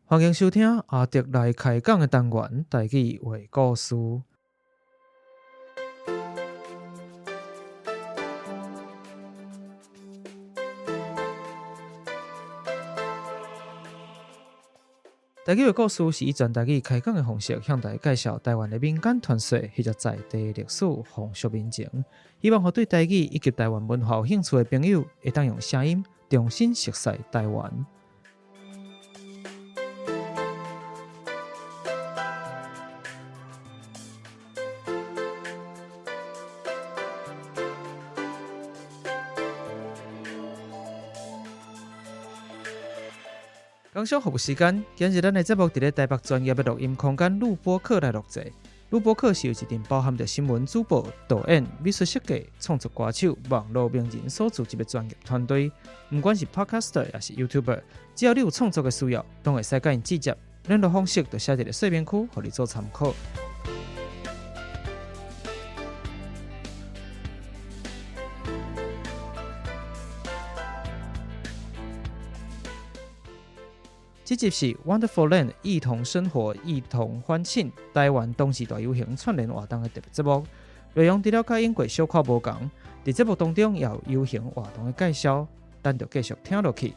欢迎收听阿迪来开讲的单元台语话故事。台语话故事是以全台语开讲的方式，向大家介绍台湾的民间传说或者在地历史、风俗民情。希望对台语以及台湾文化有兴趣的朋友，会当用声音重新熟悉台湾。感谢服务时间，今日咱的节目伫咧台北专业的录音空间录播课来录制。录播课是由一阵包含着新闻主播、导演、美术设计、创作歌手、网络名人所组织的专业团队。不管是 Podcaster 还是 YouTuber， 只要你有创作的需要，都会使甲因直接联络方式，就写伫咧说明区，互你做参考。这集是 Wonderful Land 异同生活、异同欢庆台湾同时大游行串联活动的特别节目，内容除了甲英国小可无同，在节目当中也有游行活动的介绍，咱就继续听落去。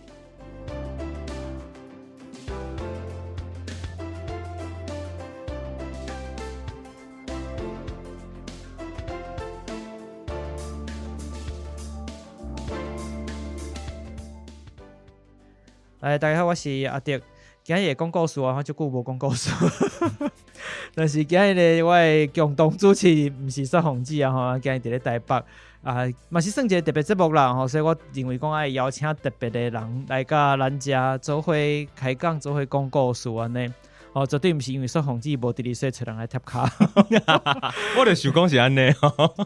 大家好，我是阿迪。今日会讲故事啊，我足久无讲故事，但是今日我的共同主持不是说洪子啊，今日伫咧台北啊，嘛是算一个特别节目啦，所以我认为讲爱邀请特别的人来甲咱遮做伙开讲，做伙讲故事安尼。绝对不是因为说洪子无伫哩说找人来贴卡，我就想讲是安尼，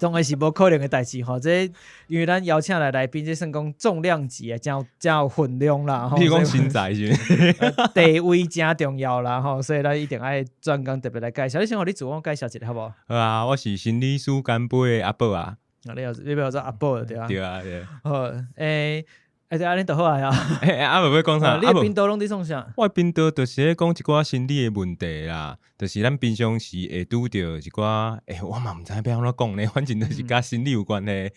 当然是无可能的代志吼。这因为咱邀请来宾，这算讲重量级的，真有分量啦。你讲身材是地位真重要啦吼，所以咱一定爱专工特别来介绍。你先互你自我介绍一下好不好？好啊，我是心理师干杯的阿宝啊。你要做阿宝对啊？对啊，对。好，对啊，你倒好啊呀。阿宝要讲啥？你的频道拢伫创啥？我频道就是咧讲一寡心理的问题啦，就是咱平常时会拄着一寡，我嘛毋知要安怎讲呢，反正就是甲心理有关的。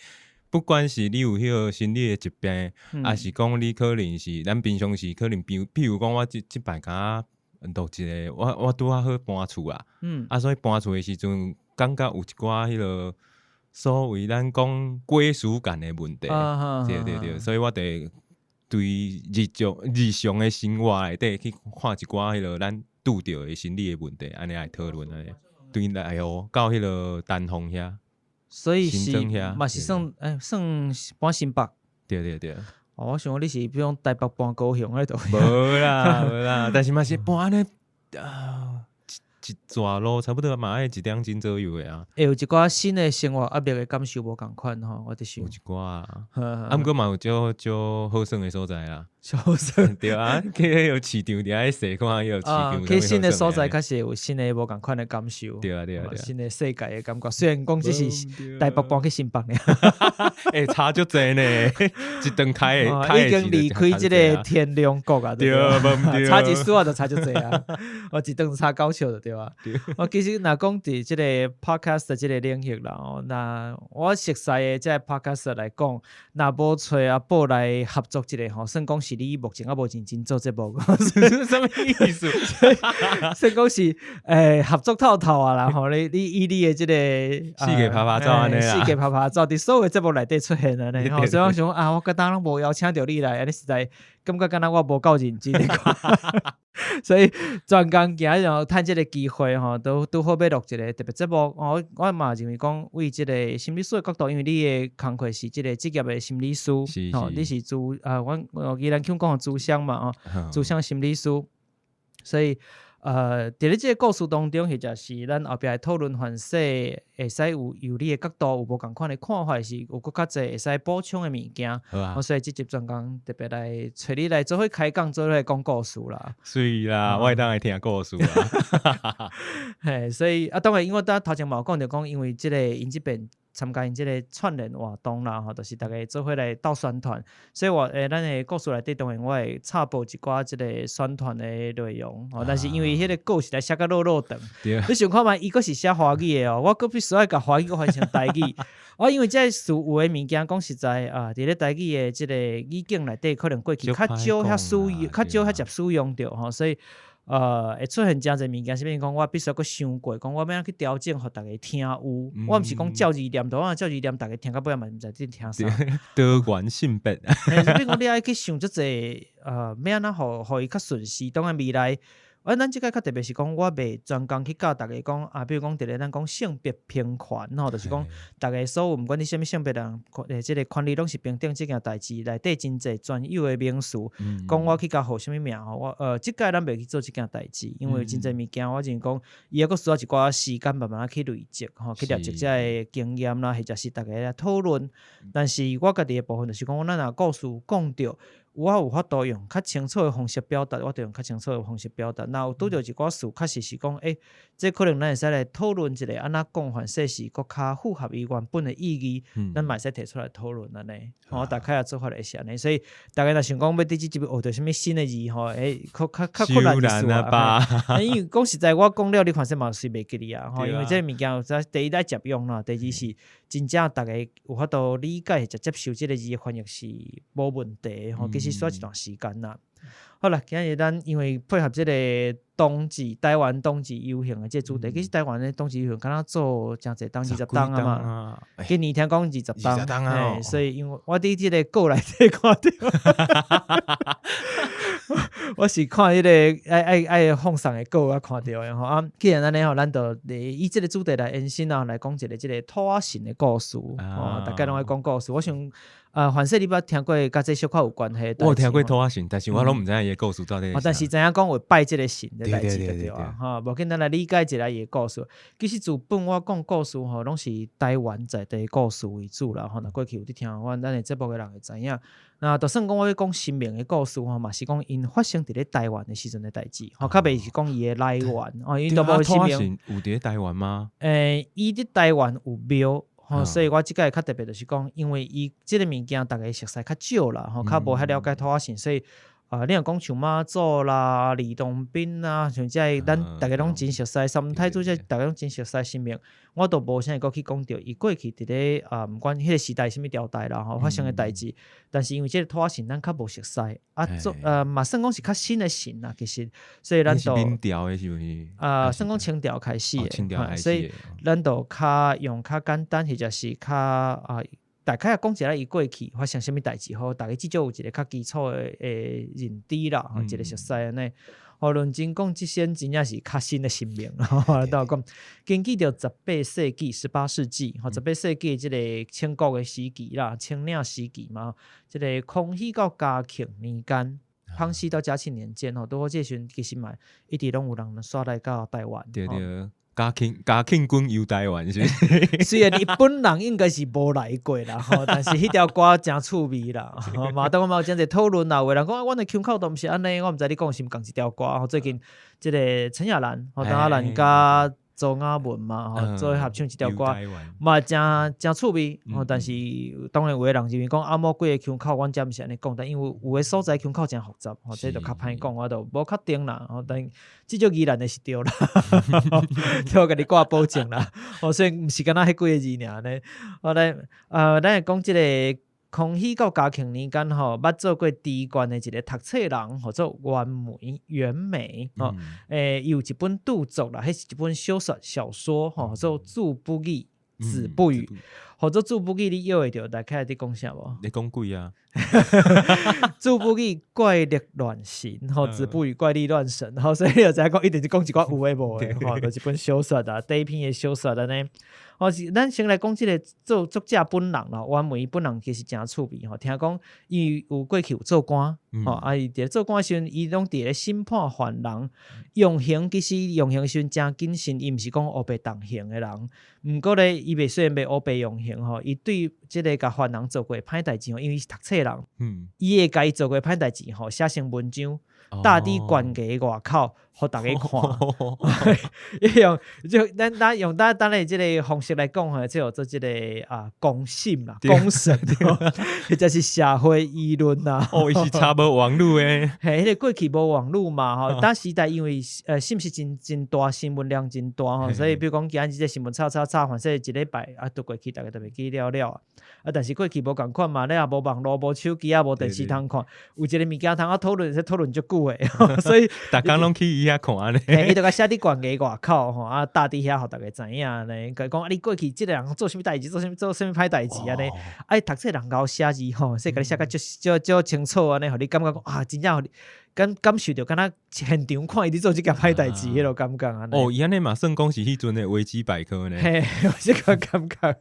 不管是你有迄个心理的疾病，还是讲你可能是咱平常时可能譬如讲我即摆甲录一个，我拄好搬厝啊，所以搬厝的时阵，感觉有一寡迄个所谓咱讲归属感的问题，对，所以我得对日常的生活内底去看一寡迄个咱拄着的心理的问题，安尼来讨论安尼，对来到迄个丹凤遐。所以是嘛是算搬新北，对。我想讲你是比如台北搬高雄迄度，无啦，但是嘛是搬呢一段路差不多嘛爱1点钟左右的啊。有一寡新的生活压力的感受无共款吼，我就是有一寡啊，毋过嘛有少好耍的所在啦。好耍对啊，去迄个市场伫遐踅看迄个市场。去新的所在，确实有新的无共款的感受。对啊，新的世界的感觉。虽然讲只是台北搬去新北呢，差足济呢，一顿开已经离开这个天龙国啊，对吧？差一丝就差足济啊，我一顿差9笑的对吧？我其实若讲伫这个 podcast 这个领域啦，那我熟悉的这 podcast 来讲，若无找阿宝来合作一个吼，算讲是你目前还无认真做节目，什么意思？算讲是合作透透啊啦吼，你以你的这个四界拍拍照安尼啦，四界拍拍照伫所有的节目内底出现安尼吼，所以我想啊，我个当拢无邀请到你来，安尼实在感觉敢若我无够认真所以专工今日就趁这个机会吼，都好要录一个特别节目。我嘛认为讲，为这个心理师的角度，因为你的工作是这个职业的心理师，你是我依然讲的咨商嘛，咨商心理师，所以在咧这个故事当中，或者是咱后壁的讨论范式，会使有你的角度有无同款的看法，是有更较侪会使补充的物件。所以这集专工特别来找你来做伙开讲，做伙来讲故事啦。是啦，我会当来听故事啦。嘿，所以当然，因为咱头前嘛有讲着讲，因为这个因这边参加因即个串联活动啦，吼，就是大家做伙来斗宣传，所以咱的故事内底当然我会插播一寡即个宣传的内容，吼，但是因为迄个故事来写甲落长，你想看嘛，伊佫是写华语的哦，我佫必须要甲华语佫翻成台语，因为这有诶物件讲实在伫咧台语的即个语境内底，可能过去较少遐使用，较少遐接使用着吼，所以。会出现真侪物件，是变讲我必须要想过，讲我要去调整，互大家听有。我毋是讲教字念，我教字念，大家听到尾嘛毋知伫听啥。多元性别。所以讲你爱去想即个要安怎互伊较顺势。当然未来，咱即个较特别是讲，我袂专工去教大家讲比如讲伫咧咱讲性别平权吼，就是讲大家所有毋管你啥物性别人，即个权利拢是平等即件代志内底真侪专有的名词，讲我去教互啥物名吼，我即届咱袂去做即件代志，因为真侪物件我就是讲，伊还佫需要一寡时间慢慢去累积吼，去累积即个经验啦，或者是大家来讨论。但是我家己的部分就是讲，咱若故事讲着。我有法度用较清楚的方式表达，我就用较清楚的方式表达。那有拄着一寡事，确实是讲，这可能咱会使来讨论一下，安怎讲法说是佫较符合伊原本的意义，咱嘛会使提出来讨论安尼。大概也做法会是安尼，所以大家若想讲要伫即集学着啥物新的字吼，较困难的事啊。因为讲实在，我讲了你看说嘛是袂记哩啊，因为这物件第一来接用啦，第二是真正大家有法度理解或者接受即个字的翻译是无问题吼，其实需要一段时间啦。好啦，今日咱因为配合即个冬季台湾冬季游行的即主题，其实台湾的冬季游行敢若做真侪当20档啊嘛，今年听讲20档啊，所以因为我伫即个稿内底看到，我是看迄个爱放送的稿啊看到的吼啊，既然安尼吼，咱就以即个主题来延伸啊，来讲一个即个土仔神的故事大家拢爱讲故事，我想。凡说你捌听过甲这小可有关系？我有听过土仔神，但是我拢毋知影伊故事到底。但是知影讲有拜即个神的代志就对啊。无紧咱来理解一下伊的故事。其实自本我讲故事吼，拢是台湾在地故事为主啦。吼，那过去有伫听咱的节目的人会知影。那就算讲我要讲新名的故事吼，嘛是讲因发生伫咧台湾的时阵的代志。吼，较袂是讲伊的来源。因都无新名。有伫台湾吗？伊伫台湾有庙。所以我即个较特别就是讲，因为伊即个物件大家熟悉较少啦，较无遐了解土仔神，所以你若讲像妈祖啦、李洞宾啦，像这咱大家拢真熟悉，三太子这大家拢真熟悉神明，我都无啥会去讲到伊过去伫咧毋管迄个时代什么朝代啦，发生的代志，但是因为即个土仔神咱较无熟悉嘛算讲是较新的神啦，其实，所以咱都明朝的是不是？算讲清朝开始的，所以咱都较用较简单，或者是较大概也讲一下伊过去发生什么代志，好，大家至少有一个较基础的认知啦，一个熟悉安尼。论真讲，即些真正是较新的神明啦。都讲根据着18世纪、18世纪，18世纪即个清国的时期啦，清领时期嘛，即个康熙到嘉庆年间。康熙到嘉庆年间都好，这时阵其实嘛，一直拢有人刷来到台湾。对。嘉庆君游台湾是，虽然日本人应该是无来过啦，但是迄条歌真趣味啦。嘛，当我嘛有真侪讨论啦，有人讲阮的腔口都毋是安尼，我毋知你讲是毋共一条歌。最近即个陈亚兰，陈亚兰甲周雅文嘛，做合唱一条歌，嘛真趣味。但是当然有的人认为讲阿某几个腔口，阮则毋是安尼讲，但因为有的所在腔口真复杂，这就较歹讲，我就无确定啦。但即种依然的是对啦，我甲你挂保证啦。所以毋是敢若迄几个字尔呢。咱会讲即个。康熙到嘉庆年间捌做过知县的一个读册人，叫做袁枚有一本著作啦，迄是一本小说叫做《子不语》，子不语，或者《子不语》你晓会着，大概你讲啥无？你讲几啊？子不语怪力乱神，子不语怪力乱神，所以你就知影讲一定是讲一寡有诶无诶，就是一本小说啊，第一篇诶小说安尼。是咱先来讲即个作者本人啦，袁枚本人其实真趣味听讲伊有过去有做官，伊伫做官时阵，伊拢伫咧审判犯人，用刑其实用刑时阵真谨慎，伊毋是讲乌白当刑诶人，毋过咧伊虽然袂乌白用刑伊对即个甲犯人做过歹代志因为是读册人，伊会甲伊做过歹代志写成文章。大滴悬架外口，互大家看。用就咱用咱的这个方式来讲吼，就有做这个公信啦、公审，或者是社会议论啦。哦，伊是查无网络诶。嘿，迄个过去无网络嘛吼，当时代因为信息真大，新闻量真大吼，所以比如讲今日即个新闻炒，反正一礼拜都过去，大家都袂记了啊。但是过去无共款嘛，你也无网络、无手机无电视通看，有一个物件通讨论，讨论足久诶，所以大家拢去伊遐看咧。伊就甲写伫悬崖外口吼，搭伫遐，互大家知影咧。讲你过去即个人做啥物代志，做啥物歹代志安尼。读册人敖写字吼，所以甲你写甲足清楚安尼，互你感觉讲真正互你感受着，敢若现场看伊伫做即件歹代志，迄落感觉安尼。哦，伊安尼嘛算讲是迄阵的维基百科呢。嘿，有即个感觉。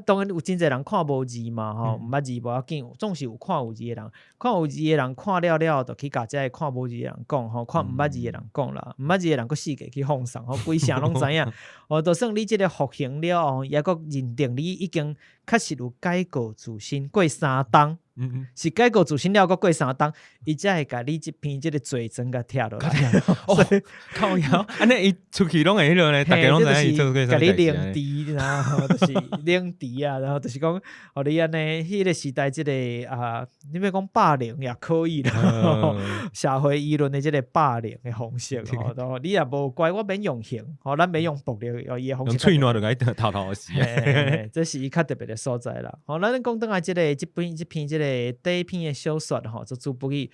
当然有真侪人看无字嘛，吼，毋捌字无要紧，总是有看有字的人。看有字的人看了，就去甲即个看无字的人讲，吼，看毋捌字的人讲啦，毋捌字的人佫世界去放送，规城拢知影。就算你即个服刑了后，也佫认定你已经确实有改过自新，过3冬。是改过自新了，佫过3冬，伊才会甲你即篇即个罪证甲拆落来。靠腰，安尼伊出去拢会迄落呢，大家拢知影伊做过啥代志。甲你领敌，然后就是领敌啊，然后就是讲，互你安尼迄个时代即个你要讲霸凌也可以啦，社会议论的即个霸凌的方式，你也无怪我免用刑，咱免用暴力，伊的方式。用喙烂就甲伊偷死。这是伊较特别的所在啦。咱讲倒来即篇即个。第一篇的小说吼，做朱不义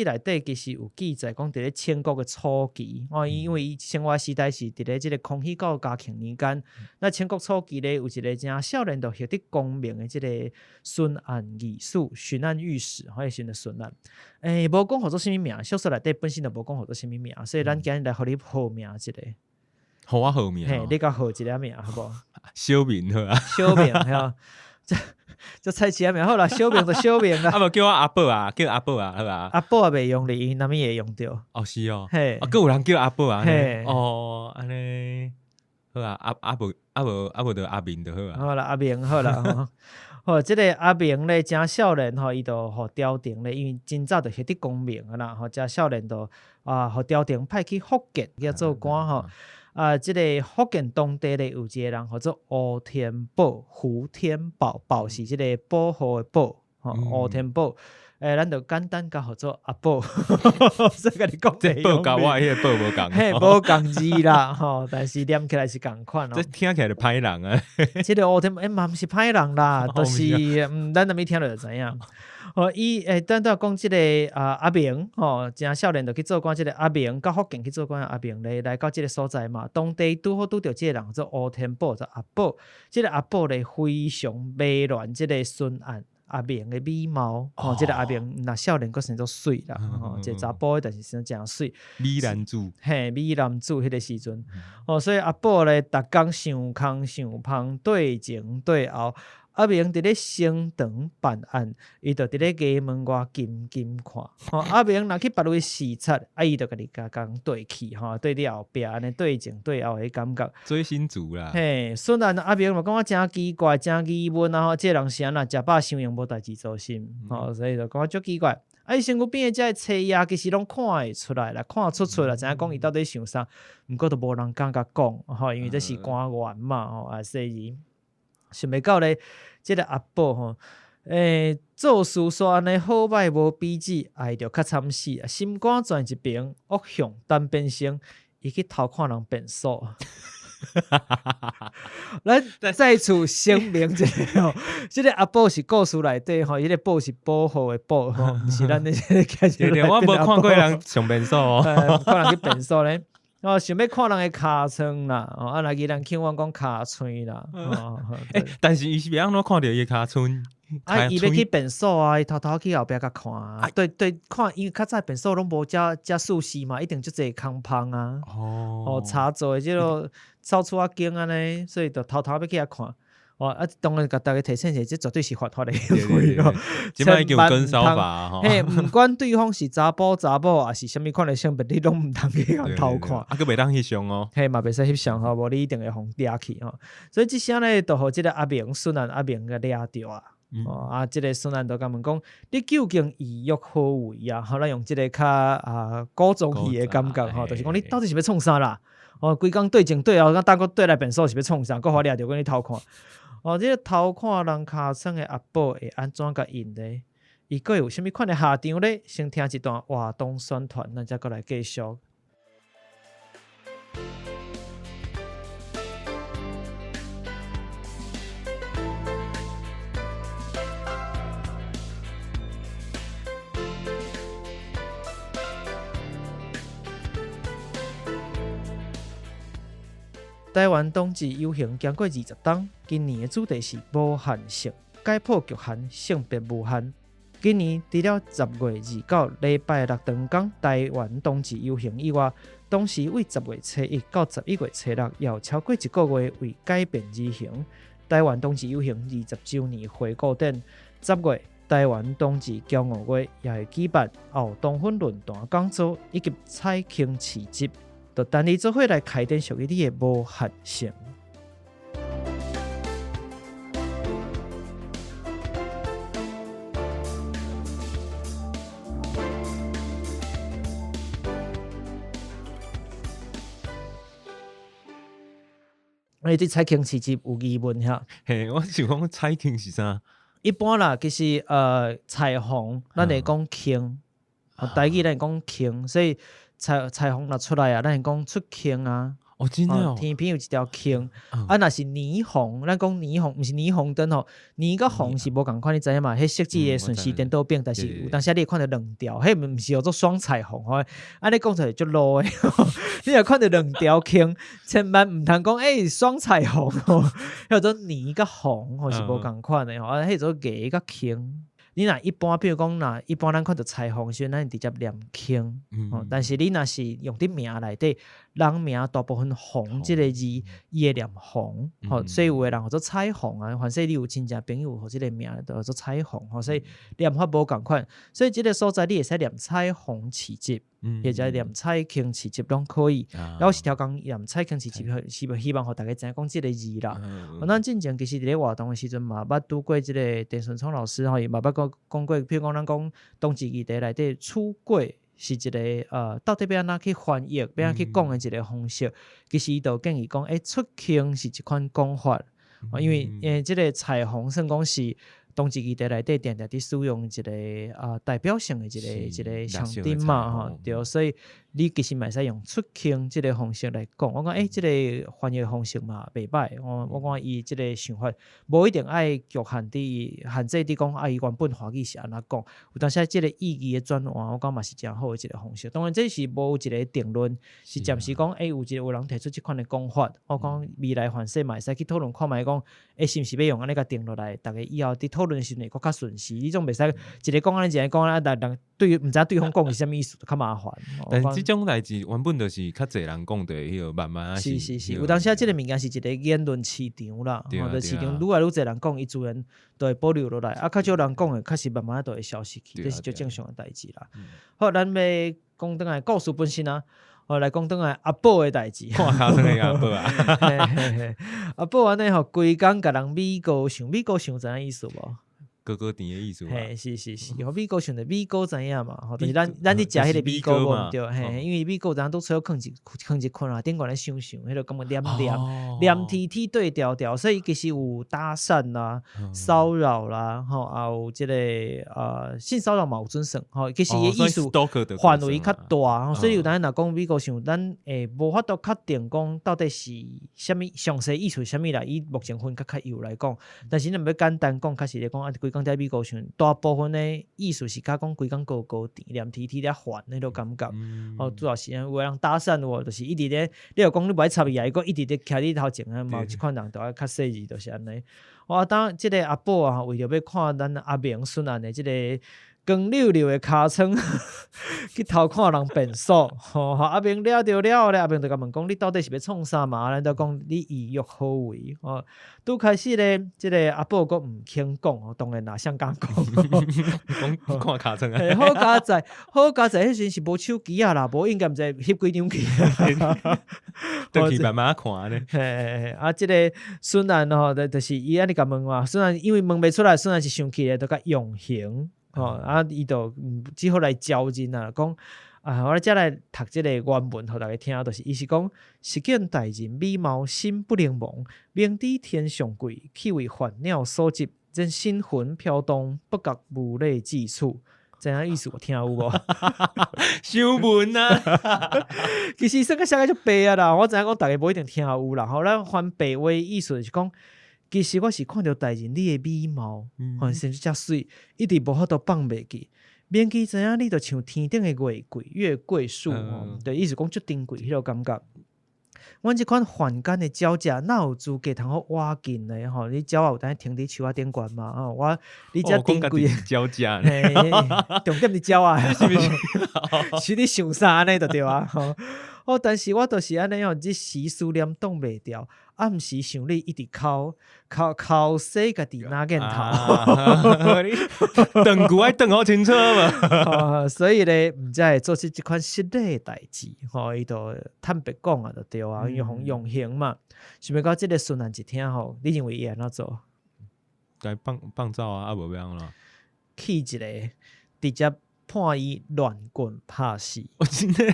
内底其实有记载讲，伫咧清国的初期，因为伊生活时代是伫咧即个康熙到嘉庆年间，那清国初期咧有一个正少年就获得功名的即个巡按御史、巡按御史，迄时的巡按。无讲号做啥物名，小说内底本身就无讲号做啥物名，所以咱今日来互你号名一个。互我号名。你甲号一个名好无？小明好啊。小明吼。就猜起来名好啦，小明就小明啦。无叫我阿宝啊，叫阿宝啊，好吧？阿宝也袂用哩，因哪物会用着？哦，是哦。嘿，佫有人叫阿宝啊。嘿，哦，安尼好啊，阿宝就阿明就好啊。好啦，阿明好啦。吼，即个阿明咧，真少年吼，伊就互朝廷咧，因为真早就获得功名啊啦，吼，真少年就互朝廷派去福建去做官吼。即个福建当地咧有一个人，叫做吴天宝、胡天宝，宝是即个保护的宝，吴天宝。咱就简单甲叫做阿宝，所以甲你讲，这宝甲我迄个宝无共，嘿，无共字啦，吼，但是念起来是共款哦。这听起来就歹人啊！即个吴天宝，嘛毋是歹人啦，就是咱那边听落就知影。伊等到讲即个阿明，真少年就去做官，即个阿明到福建去做官，阿明咧来到即个所在嘛，当地拄好拄着即个人做吴天宝，做阿宝。即个阿宝咧非常迷恋即个巡按。阿明的美貌，即个阿明那少年佫生做水啦，一个查甫但是生真水。美男子，嘿，美男子迄个时阵，所以阿宝咧，逐工想空想芳，对前对后。阿明伫咧升堂办案，伊就伫咧衙门外静看。阿明若去别位视察，伊就甲你讲对去，对你后壁安尼对前对后的感觉。追星族啦。嘿，虽然阿明嘛讲我真奇怪、真疑问啊，即个人是安那食饱伤用无代志做心，所以就讲足奇怪。伊身躯边的这册页其实拢看会出来啦，看出啦，知影讲伊到底想啥，毋过都无人敢甲讲，因为这是官员嘛，所以想袂到咧，即个阿宝吼，做事煞安尼好歹无比止，爱着较惨死，心肝转一边，恶向单变成，伊去偷看人便所。咱再次声明一下，即个阿宝是故事内底吼，迄个宝是保护的宝吼，毋是咱的即个开始。我无看过人上便所哦，看人去便所咧。想要看人的尻川啦，若伊人听我讲尻川啦。但是伊是袂安怎看到伊尻川？伊要去便所伊偷偷去后壁甲看。对，看，因为较早便所拢无遮舒适嘛，一定足侪空芳啊。插座的即落扫出啊间安尼，所以就偷偷要去遐看。当然甲大家提醒者，这绝对是犯法的行为哦。即摆叫跟骚法吼。嘿，毋管对方是查甫，还是啥物款的性别，你拢毋通去偷看。佫袂当翕相哦。嘿嘛，袂使翕相无你一定会互抓去吼。所以即声咧，就互即个阿明、孙安阿明个抓着啊。即个孙安就甲问讲，你究竟意欲何为啊？咱用即个较古装戏的感觉就是讲你到底是要创啥啦？规工对前对后，等个对来变数是要创啥？搁互掠着，搁你偷看。即个偷看人尻川的阿宝会安怎甲应呢？伊佫有啥物款的下场咧？先听一段活动宣传，咱再过来继续。台湾冬至游行经过20冬，今年的主题是无限性，解破局限，性别无限。今年除了10月29礼拜六长港台湾冬至游行以外，同时为10月初1到11月初6，也有超过1个月为改变而行。台湾冬至游行20周年回顾展，10月台湾冬至骄傲月也会举办后冬粉论坛讲座以及彩庆市集。就等你做伙来开展属于你的无限性。对彩庆市集有疑问遐？嘿，我想讲彩庆是啥？一般啦，其实彩虹，咱会讲庆，台语咱会讲庆，所以。彩虹若出来啊，咱会讲出庆啊。真的哦。天边有一条庆，若是霓虹，咱讲霓虹，毋是霓虹灯吼。霓甲红是无共款，你知影嘛？迄色子的顺序颠倒变，但是有当时你会看到两条，迄毋是叫做双彩虹吼。你讲出来就 low 的，你若看到两条庆，千万毋通讲双彩虹吼，叫做霓甲红吼是无共款的吼，迄做艺甲庆。你若一般，比如讲，一般咱看到彩虹时，咱直接念庆，但是你若是用伫名内底，人名大部分红即个字，伊会念红，所以有的人叫做彩虹啊。凡是你有亲戚朋友或即个名叫做彩虹，所以念法无共款。所以即个所在你会使念彩虹市集，或者念彩庆市集拢可以。然后是条讲念彩庆市集，希望互大家知影讲即个字啦。咱之前其实伫咧活动的时阵嘛，捌拄过即个陈顺聪老师伊嘛捌讲过，譬如讲咱讲冬至议题内底出柜是一个到底要安怎去翻译，要安怎去讲的一个方式。其实伊就建议讲，出庆是一款讲法，因为即个彩虹算讲是冬至议题内底定定伫使用一个代表性的一个象征嘛，对，所以你其实嘛会使用出庆即个方式来讲。我讲即个翻译方式嘛袂歹，我讲伊即个想法无一定爱局限制伫讲伊原本华语是安怎讲，有当时即个意义的转换，我讲嘛是真好的一个方式。当然这是无一个定论，是暂时讲有人提出即款的讲法，我讲未来凡事嘛会使去讨论看卖讲是毋是要用安尼甲定落来，大家以后伫讨论时阵会较顺势。你总袂使一个讲安尼，一个讲安尼，人对毋知对方讲是啥物意思，较麻烦。但是即种代志原本就是较侪人讲的，迄个慢慢是，有当时即个物件是一个言论市场啦，就市场愈来愈侪人讲，伊自然就会保留落来。较少人讲的，确实慢慢都会消失去，这是最正常的代志啦。好，咱要讲倒来故事本身啊，来讲倒来阿宝的代志。看下这个阿宝啊，阿宝安尼规工甲人米糕想，米糕想知影意思无？哥哥甜的意思，是，米糕想着米糕知影嘛？就是咱伫食迄个米糕无对，因为米糕咱都出囥一困啊，顶悬咧想，迄个感觉黏贴贴对调调，所以其实有搭讪啦、骚扰啦，也有即个性骚扰嘛有准算，其实伊意思范围较大，所以有当若讲米糕想，咱无法度确定讲到底是啥物详细意思啥物啦。以目前分较有来讲，但是咱要简单讲，确实咧讲规工在米糕想，大部分的意思是较讲规工高甜，黏贴贴咧烦迄种感觉。主要是有个人搭讪我，就是一直咧，你又讲你袂插伊啊，伊个一直咧徛你头前啊，嘛有一款人就爱较细致，就是安尼。当即个阿宝啊，为着要看咱阿明孙安的即个光溜溜的尻川去偷看人便所，阿明了着了咧，阿明就甲问讲，你到底是要创啥嘛？咱就讲你意欲何为？拄开始咧，即个阿宝佫毋肯讲，当然啦，想讲讲讲看尻川啊，好佳哉，好佳哉，迄时是无手机啊啦，无应该毋知翕几张去，倒去慢慢看咧。即个孙安吼，就是伊安尼甲问嘛，孙安因为问袂出来，孙安是生气咧，就甲用刑。伊就只好来教人啊，讲我遮来读即个原文，互大家听，就是伊是讲，实见大人美貌心不能忘，明知天上贵，岂为烦恼所急？真心魂飘动，不觉无泪自处。知影意思有听有无？修文啊，其实说个写个就白啊啦，我知影讲大家无一定听有啦。吼，咱翻白话意思就是讲。其实我是看到大人你的美貌，甚至遮水，一直无法度放袂记。免记知影你就像天顶的月桂，月桂树，对，意思讲足珍贵迄个感觉。阮即款凡间的鸟食，哪有资格通好挖紧呢？吼，你鸟有当停伫树仔顶悬嘛？我你遮珍贵的鸟食，重点是鸟啊，是不是？是你想啥呢？就对啊。但是我就是安尼一时思念挡袂掉。暗时想你一直哭死家己哪件头，长久爱长好清楚嘛。所以咧，毋知会做出即款失礼的代志，伊就坦白讲啊，就对啊，用刑嘛。想要到即个孙安一听吼，你认为伊安怎做？该放走啊，无要安怎？去一个直接判伊乱棍拍死。真的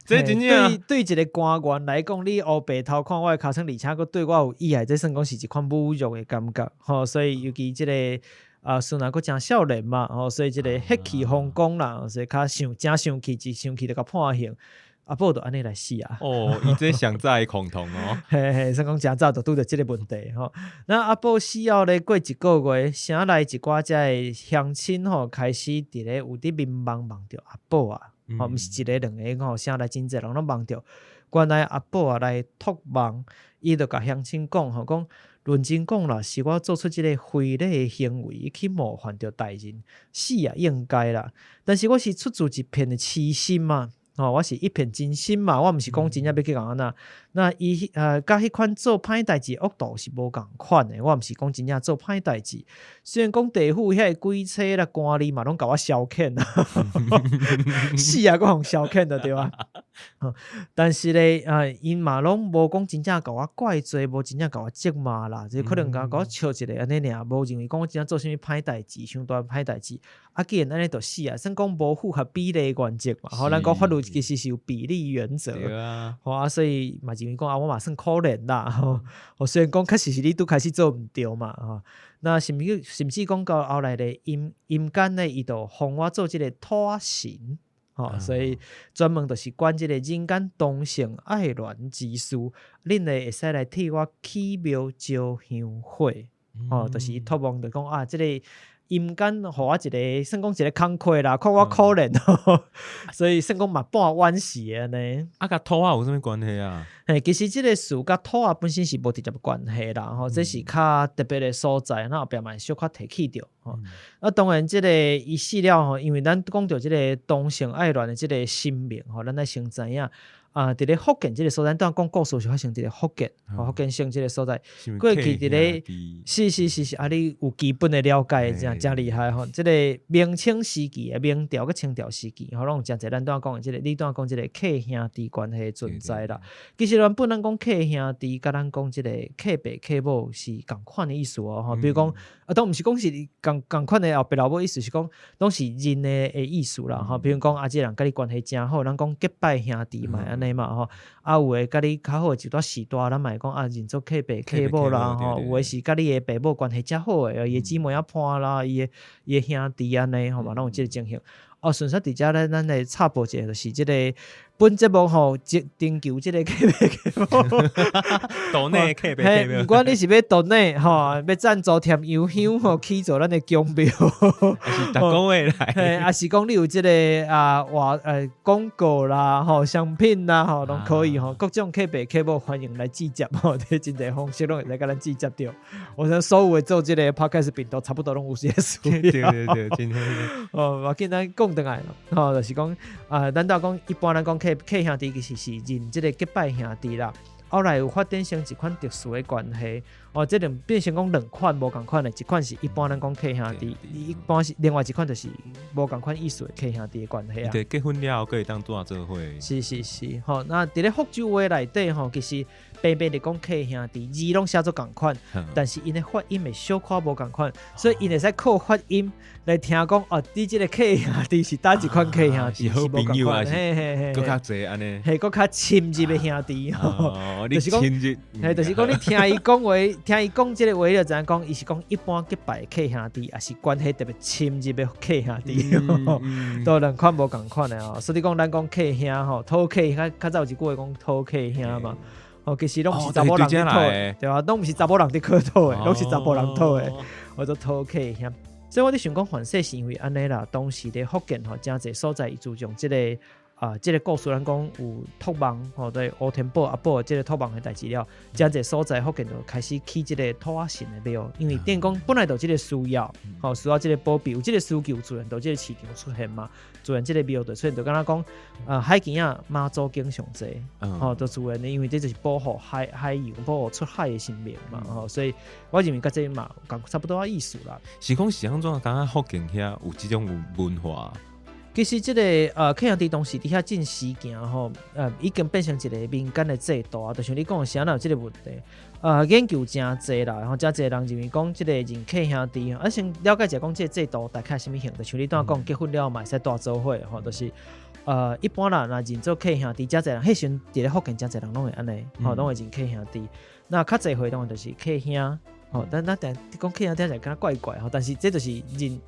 这真正对一个官员来讲，你黑白偷看我的尻川，而且佫对我有意害，这算讲是一款侮辱的感觉。所以尤其即个孙安佫真少年嘛，所以即个血气方刚啦，所以较真生气，一生气就甲判刑。阿宝就安尼来死啊！伊这上早的恐同算讲真早就拄着即个问题那阿宝死后咧，过一个月，城内一寡遮的乡亲开始伫咧有伫民望望着阿宝啊，毋是一个两个城内真侪人拢望着。原来阿宝啊来托梦，伊就甲乡亲讲讲认真讲啦，是我做出即个非礼的行为去冒犯着大人，死也应该啦。但是我是出自一片的痴心嘛。我是一片真心嘛，我毋是讲真正要去讲安那。那伊甲迄款做歹代志恶度是无共款的，我毋是讲真正做歹代志。虽然讲地府遐鬼车啦、官吏嘛，拢甲我消遣啦，死啊，佫互消遣的对吧？但是咧，因嘛拢无讲真正甲我怪罪，无真正甲我责骂啦，就可能甲我笑一个安尼尔，无认为讲我真正做啥物歹代志、伤大歹代志。既然安尼就死啊，算讲无符合比例原则嘛。咱讲法律其实是有比例原则，对啊，所以嘛认为讲我嘛算可怜啦。虽然讲确实是你拄开始做毋对嘛，那甚至讲到后来咧阴间咧，伊就封我做即个土神。所以专门就是管即个人间同性爱恋之事，恁会使来替我起庙招香火。就是伊托梦就讲即个阴间互我一个算讲一个工课啦，看我可怜所以算讲嘛半冤死安尼。甲土有啥物关系啊？其实即个事甲土本身是无直接关系啦，这是较特别的所在，那后壁嘛小可提起着。当然即个伊死了因为咱讲到即个同性爱恋的即个生命咱来先知影。伫咧福建即个所在，当讲故事是发生伫咧福建，福建省即个所在。过去伫咧，是，你有基本的了解，真厉害即个明清时期明朝跟清朝时期拢有真侪咱当讲即个，你当讲即个客兄弟关系存在啦。其实原本咱讲客兄弟，甲咱讲即个客爸客母是共款的意思比如讲，当毋是讲是共款的后爸老母意思是讲，拢是人的意思啦比如讲即个人甲你关系真好，咱讲结拜兄弟嘛安尼嘛有诶甲你较好一段时段，咱嘛会讲认做客爸客母啦有诶是甲你诶爸母关系真好诶，伊诶姊妹仔伴啦，伊诶兄弟安尼嘛，拢有即个情形。顺续伫遮咧，咱来插播一下，就是即个本节目吼，征求即个客户，岛内客嘿，别毋管你是要岛内吼，要赞助添油香吼，起做咱的奖标，还是逐个月嘿，来，啊是讲你有即个广告啦，吼商品啦，吼拢可以吼，各种客别客户欢迎来寄接吼，这真侪方式拢会使甲咱寄接着。我想所有的做即个 podcast 频道，差不多拢有些需对要。对对，今天我见咱讲倒来咯，吼，就是讲咱到讲一般咱讲客兄弟其实是认即个结拜兄弟啦。后来有发展成一款特殊的关系，这变成讲两款无共款的，一款是一般咱讲客兄弟，一般是另外一款就是无共款意思的客兄弟的关系啊。对，结婚了可以当做做伙。是，吼，那伫咧福州话内底吼，其实平平地讲客兄弟，字拢写做共款，但是因的发音会小可无共款，所以因会使靠发音来听讲你即个客兄弟是哪一款客兄弟，是好朋友啊，嘿嘿嘿，更较济安尼，嘿，更较亲密的兄弟吼。你亲戚，嘿，就是讲你听伊讲话，听伊讲即个话，就知影讲伊是讲一般结拜的客兄弟，还是关系特别亲密的客兄弟，都两款无共款的哦。所以讲咱讲客兄吼，讨客，较早有一句话讲讨客兄嘛。其实拢是查某人伫讨的，对吧？拢毋是查某人伫讨讨的，拢是查某人讨的，或者讨客兄。所以我伫想讲，反说是因为安尼啦，当时咧福建吼，真侪所在伊注重即个。这个故事咱讲有托梦吼，对乌天宝阿宝这个托梦的代志了，真侪所在福建就开始起这个土仔神的庙，因为电讲本来就这个需要，需要这个保庇，有这个需求，自然就这个市场出现嘛，自然这个庙就出现，就敢若讲海墘仔妈祖经上济，就自然的，因为这就是保护海洋、保护出海的生命嘛，所以我认为甲这嘛差不多啊意思啦。是讲是安怎？敢若福建遐有这种文化？其实这个客兄弟当时伫遐进时行吼，已经变成一个民间的制度啊。就像你讲，啥有这个问题？研究真侪啦，然后真侪人认为讲这个认客兄弟，先了解一下讲这个制度大概什么形？就像你刚讲结婚了嘛，会使大做伙吼，就是一般啦，若认做客兄弟，真侪人迄时伫咧福建真侪人拢会安尼，吼，拢会认客兄弟。那较侪会当然就是客兄，吼，但讲客兄听起来敢怪怪吼，但是这就是认。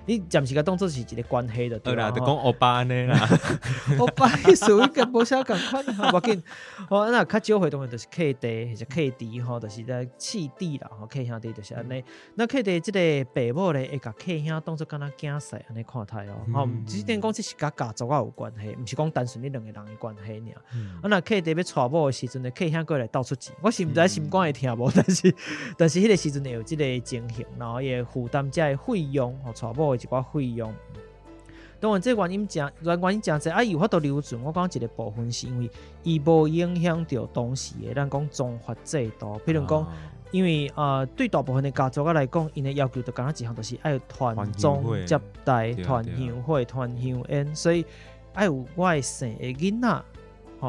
你暂时甲当作是一个关系就对啦，就讲欧巴安尼啦，欧巴意思应该无啥共款，无要紧。那较少会当然就是客弟或者客弟吼，就是在次弟啦，客兄弟就是安尼。那客弟即个爸母咧会甲客兄当作敢若囝婿安尼看待哦，只等讲这是甲家族啊有关系，毋是讲单纯你两个人的关系尔。那客弟要娶某的时阵咧，客兄过来倒出钱，我是毋知心肝会听无，但是迄个时阵会有即个情形，然后也负担遮的费用，娶某。一寡费用，当然这原因真侪，有法度留存。我讲一个部分是因为伊无影响到当时的咱讲宗法制度，比如讲，因为对大部分的家族来讲，因的要求就敢若一项，就是要传宗接代、传香会、传香烟，所以要有我的生的囡仔。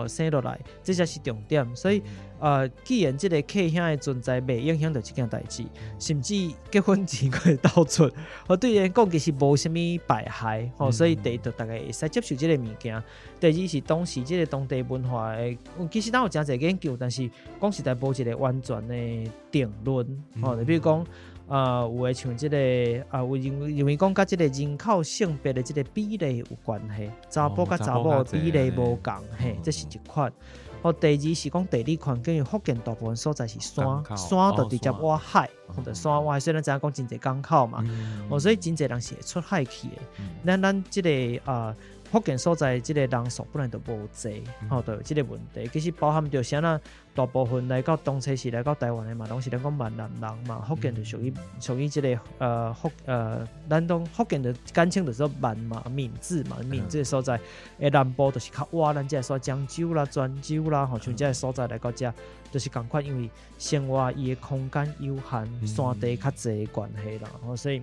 生落来，这才是重点。所以，既然这个客兄的存在未影响到这件代志，甚至结婚前可以倒出，对人讲其实无什么败害。所以第一，大家会使接受这个物件。第二是当时这个当地文化的，其实咱有真侪研究，但是讲实在无一个完全的定论。比如讲。有诶像即个有认为讲甲即个人口性别的即个比例有关系，查甫甲查某比例无共，嘿，这是一款。第二是讲地理环境，因为福建大部分所在是山就直接挖海，或者山挖海，虽然知影讲真侪港口嘛，所以真侪人是会出海去的。咱即个福建所在即个人数本来就无济，就有即个问题。其实包含着啥呢？大部分来到东车市来到台湾的嘛，拢是咱讲闽南人嘛，福建就属于即个咱讲福建的简称就是闽嘛，闽字嘛，闽这个所在，南部就是较晏，咱这所漳州啦、泉州啦，像这个所在来到这，就是共款，因为生活伊的空间有限，山地较济的关系啦，所以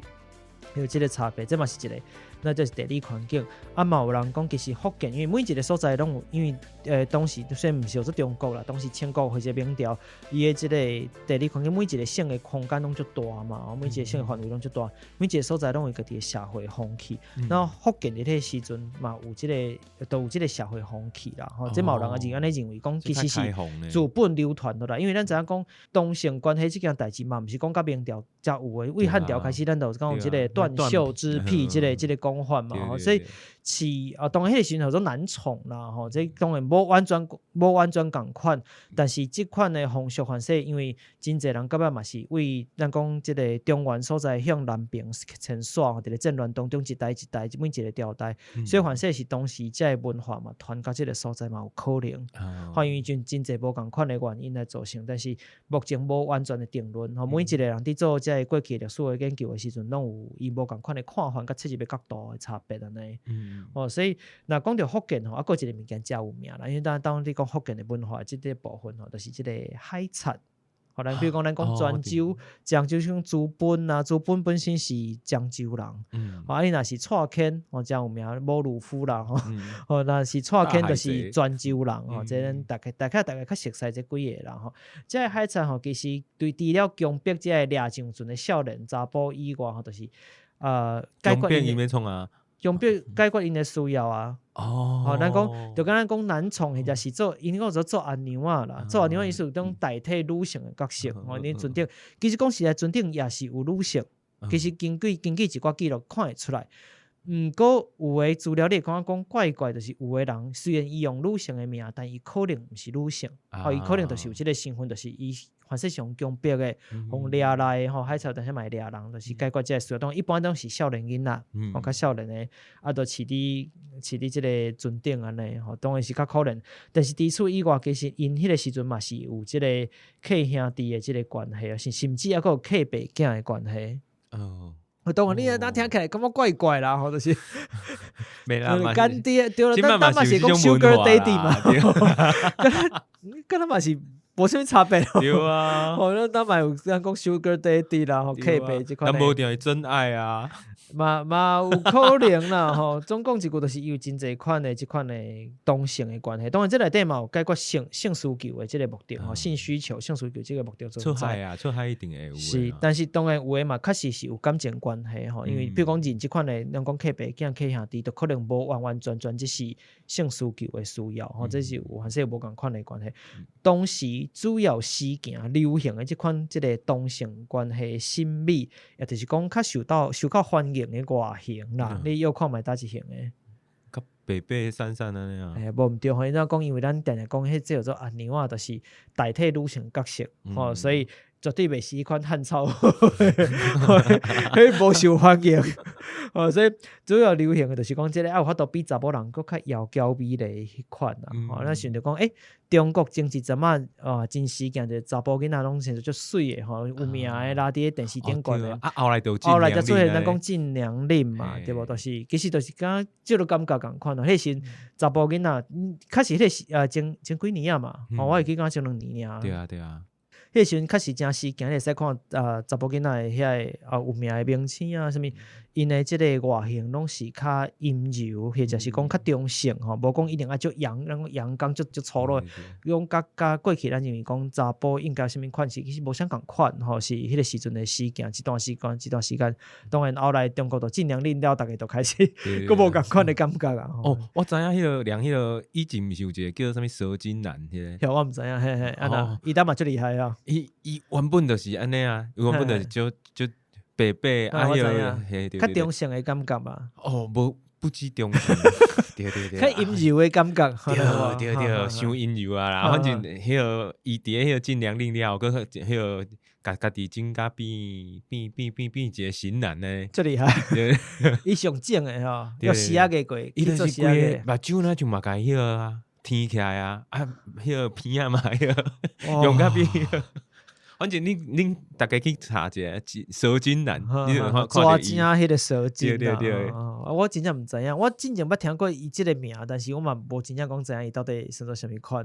有这个差别，这嘛是一个。那就是地理环境，嘛有人讲其实福建，因为每一个所在拢有，因为当时虽然毋是有做中国啦，当时清国或者明朝，伊的即个地理环境，每一个省的空间拢足大嘛，每一个省的范围拢足大，每一个所在拢有家己的社会风气。然后福建伫迄个时阵嘛有即个，都有即个社会风气啦。这嘛有人也安尼认为讲，其实是资本流传落来，因为咱知影讲同性关系这件代志嘛，毋是讲甲明朝才有的，为汉朝开始咱就讲有即个断袖之癖，即个讲。讲法嘛，对所以是当然迄个时阵叫做难宠啦，这当然无完全共款，但是即款的风俗范式，因为真侪人感觉嘛是为咱讲即个中原所在向南边迁徙，伫咧战乱当中一代一代每一个朝代，所以范式是当时即个文化嘛传到即个所在嘛有可能，因为真侪无共款的原因来造成，但是目前无完全的定论，每一个人伫做即个过去历史的研究的时阵，拢有伊无共款的看法，甲切入的角度的差别安尼。所以若讲到福建还有一个物件真有名啦，因为当你讲福建的文化即个部分就是即个海产。咱比如讲，咱讲泉州、漳州像朱本啊，朱本本身是漳州人，你若是蔡牵，真有名，母鲁夫啦，若是蔡牵就是泉州人，这咱大概较熟悉这几个啦，这个海产其实对除了江北这个掠上船的少年查甫以外，就是解决因要创啊。江北解决因的需要啊！咱讲就跟咱讲南宠，或者是做，因个做阿娘啊啦，做阿娘意思种代替女性的角色。你船顶其实讲实在，船顶也是有女性，其实根据一寡记录看会出来。过有诶资料你讲怪怪，就是有诶人虽然伊用女性的名，但伊可能毋是女性，伊可能就是有即个身份，就是伊。凡是上江北的，从掠来的海草，但是买掠人，就是解决这个需要。当然一般都是少年囡仔，较少年的，都饲伫即个船顶安尼，当然是较可能。但是除此以外，其实因迄个时阵嘛是有即个客兄弟的即个关系，甚至还有客伯囝的关系。当然你听起来感觉怪怪啦，就是干爹对了，咱嘛是讲 Sugar Daddy 嘛，跟他嘛是。无啥物差别咯，对啊，咱嘛有咱讲 Sugar Daddy 啦，客伯即款，咱无定是真爱啊，嘛有可能啦，总共一句就是有真侪款的即款的同性的关系，当然这内底嘛有解决性需求的即个目的，性需求、性需求即个目的存在。出海啊，出海一定会有。是，但是当然有诶嘛，确实是有感情关系因为比如讲人即款的，咱讲客伯囝、客兄弟，都可能无完全只是性需求的需要，这是有还是有无共款的关系。当时主要事件流行的即款即个同性关系心美，也就是讲较受到欢迎的外形啦。你有看卖搭一型的？较白白散散安尼啊。无毋对，咱讲因为咱定定讲迄叫做阿娘啊，就是代替女性角色，所以绝对袂是迄款汉草，迄无受欢迎。所以主要流行的就是讲即个有法度比查某人佫较窈窕美丽迄款啦。咱想着讲，中国前一阵真事件就查甫囡仔拢现在足水的有名的拉伫电视顶悬的。后来就出现咱讲晋娘令嘛，对无？就是其实就是敢即个感觉共款咯。迄时查甫囡仔，确实迄个前几年啊嘛，我会记讲前2年尔。对啊。迄时阵确实真事件，你会使看查甫囡仔的遐有名的明星啊，什么因的即个外形拢是较阴柔，或者是讲较中性无讲一定要足阳刚足粗鲁。用甲过去咱认为讲查甫应该什么款式，其实无啥共款是迄个时阵的事件，一段时间，当然后来中国就禁娘令了，大家都开始佫无共款的感觉啊。我知影迄个量迄个以前毋是有一个叫做啥物蛇精男迄个，我毋知影，伊当嘛足厉害啊。伊原本就是安尼啊，原本就是就白白较中性的感觉嘛。不止中性，对，较阴柔的感觉，对，伤阴柔啊啦。反正迄个伊伫迄个禁娘令了，佮迄个家己整甲变一个型男呢，足厉害。伊上正的要死啊个过，伊就是规个目睭那就嘛甲迄个啊天起来啊，迄个片啊嘛，迄个用甲变。反正恁大家去查一下蛇精男，你就看抓正迄个蛇精。对。我真正毋知影，我真正捌听过伊即个名，但是我嘛无真正讲知影伊到底算做啥物款。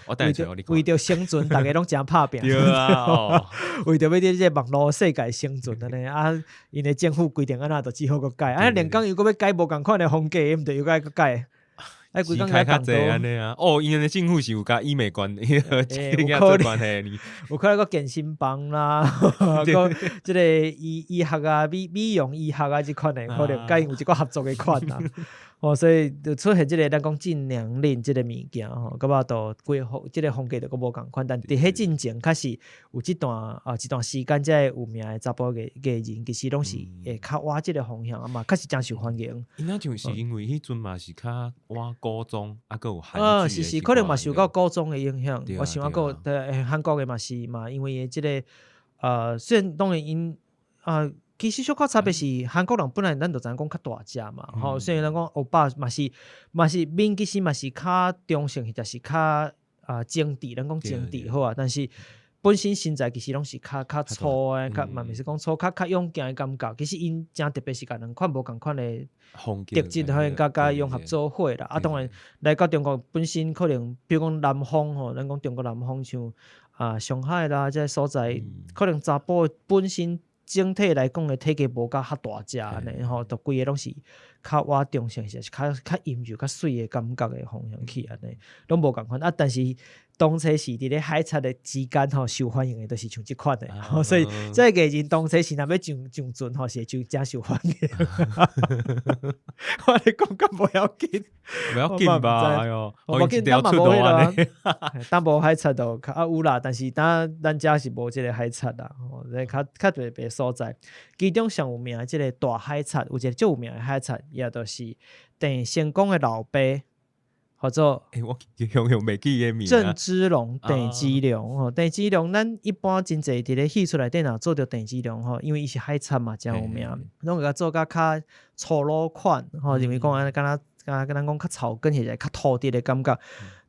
我等下为着生存，大家拢真拍拼。对啊，为着要伫即个网络世界生存安尼因的政府规定安那，就只好佫改。连讲又佫要改无共款的风格，毋着又佫改。规工较济安尼啊！因为政府是有甲医美关，有关系。有可能个健身房啦，个即个医学啊、美容医学啊，即款的可能甲因有一个合作的款啦。所以就出现即个咱讲禁娘令即个物件感觉都规即个风格都无共款，但伫迄进前确实有一段时间，即有名的查甫艺人其实拢是会较往即个方向嘛，确实真受欢迎。应该就是因为迄阵嘛是较往古装，还有韩剧是可能嘛受到古装的影响。我想还有韩国的嘛是嘛，因为即个虽然当然因其实小可差别是韩国人本来咱就知影讲较大只嘛，虽然咱讲欧巴嘛是面其实嘛是较中性，就是较精致，咱讲精致好啊，但是本身身材其实拢是较粗的，较嘛毋是讲粗，较勇健的感觉。其实因真特别是甲两款无共款的特质，甲融合做伙啦。当然来到中国本身可能，比如讲南方咱讲中国南方像上海啦，这所在可能查甫本身。整体来讲的体格无甲较大只安尼都规个拢是较往中性，是较阴柔、较水的感觉的方向去安尼，拢无共款但是当初是伫咧海贼的之间受欢迎的，都是像即款的所以这个艺人当初是若要上船是就真受欢迎。我咧讲咁无要紧，不要紧吧？哎呦，无紧，咱嘛无迄个，咱无海贼就有啦，但是咱遮是无即个海贼啦，较特别所在。其中上有名的即个大海贼，有一个最有名的海贼，也就是郑成功的老爸。或者我用袂记个名郑芝龙、郑芝龙郑芝龙咱一般真侪伫咧戏出内底若做着郑芝龙因为伊是海贼嘛，真有名，拢会甲做甲较粗鲁款因为讲安尼敢若讲较草根或者较土地的感觉，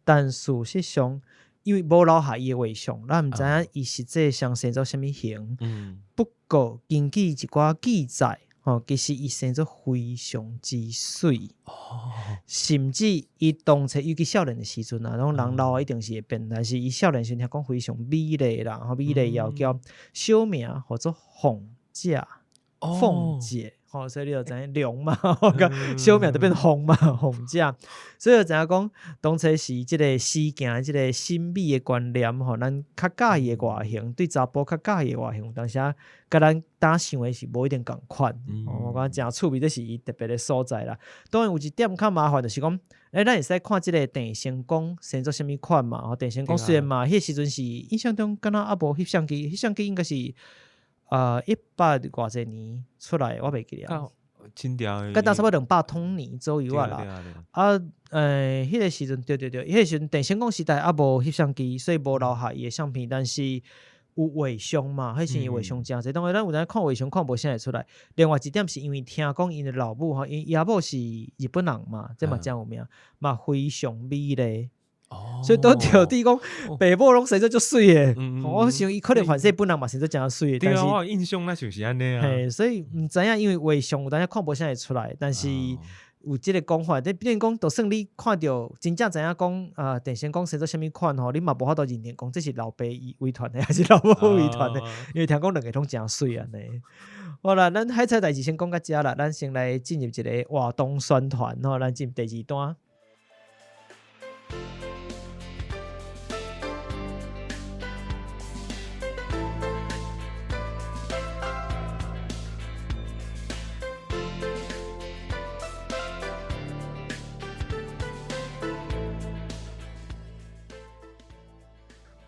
但事实上因为无留下伊的画像，咱毋知影伊实际上生做啥物形。不过根据一寡记载。其实伊生做非常之水甚至伊当初尤其少年的时阵拢人老一定是会变，但是伊少年时听讲非常美丽啦，美丽又叫小名或者凤姐，所以你就知影龙嘛，小名就变凤嘛，凤姐，所以就知影讲当初是即个诗行即个审美的观念咱较介意的外形，对查甫较介意的外形，但是甲咱打想的是无一定共款。我讲真趣味，这是伊特别的所在啦。当然有一点较麻烦，就是讲，咱会使看即个郑成功生做啥物款嘛？郑成功虽然嘛，迄时阵是印象中敢若也无翕相机，翕相机应该是100偌济年出来，我袂记了。清朝的，跟差不多200多年左右啦。迄个时阵，对，迄个时阵郑成功时代也无翕相机，所以无留下伊的相片，但是有画像嘛，迄时伊画像真侪。当然咱有阵看画像看无啥会出来。另外一点是因为听讲因的老母因爷母是日本人嘛，这嘛真有名，嘛非常美丽。所以都条地讲，爸母拢生做足水的。我想伊可能反正本人嘛生做真水的，但是我印象那就是安尼啊。所以毋知影，因为画像有当时看无啥会出来，但是有即个讲法。你比如讲，就算你看到真正知影讲郑成功生做啥物款你嘛无法度认定讲这是老爸遗传的还是老母遗传的，因为听讲两个拢真水安尼。好啦，咱海贼代志先讲到遮啦，咱先来进入一个活动宣传咱进入第2段。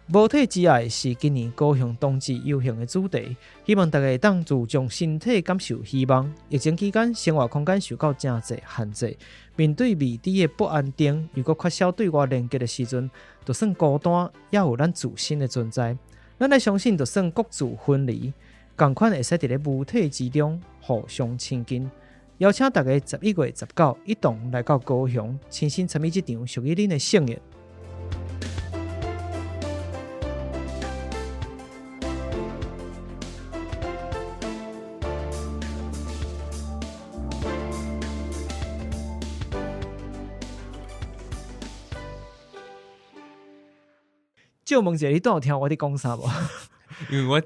无体之爱是今年高雄冬季游行的主题，希望大家当注重身体感受。希望疫情期间生活空间受到真侪限制，面对未知的不安定，如果缺少对外连接的时阵，就算孤单，也有咱自身的存在。咱来相信，就算各自分离，同款会使伫咧无体之中互相亲近。邀请大家11月19一同来到高雄，亲身参与这场属于恁的盛宴。就问一下，你都有听我伫讲啥无？因为我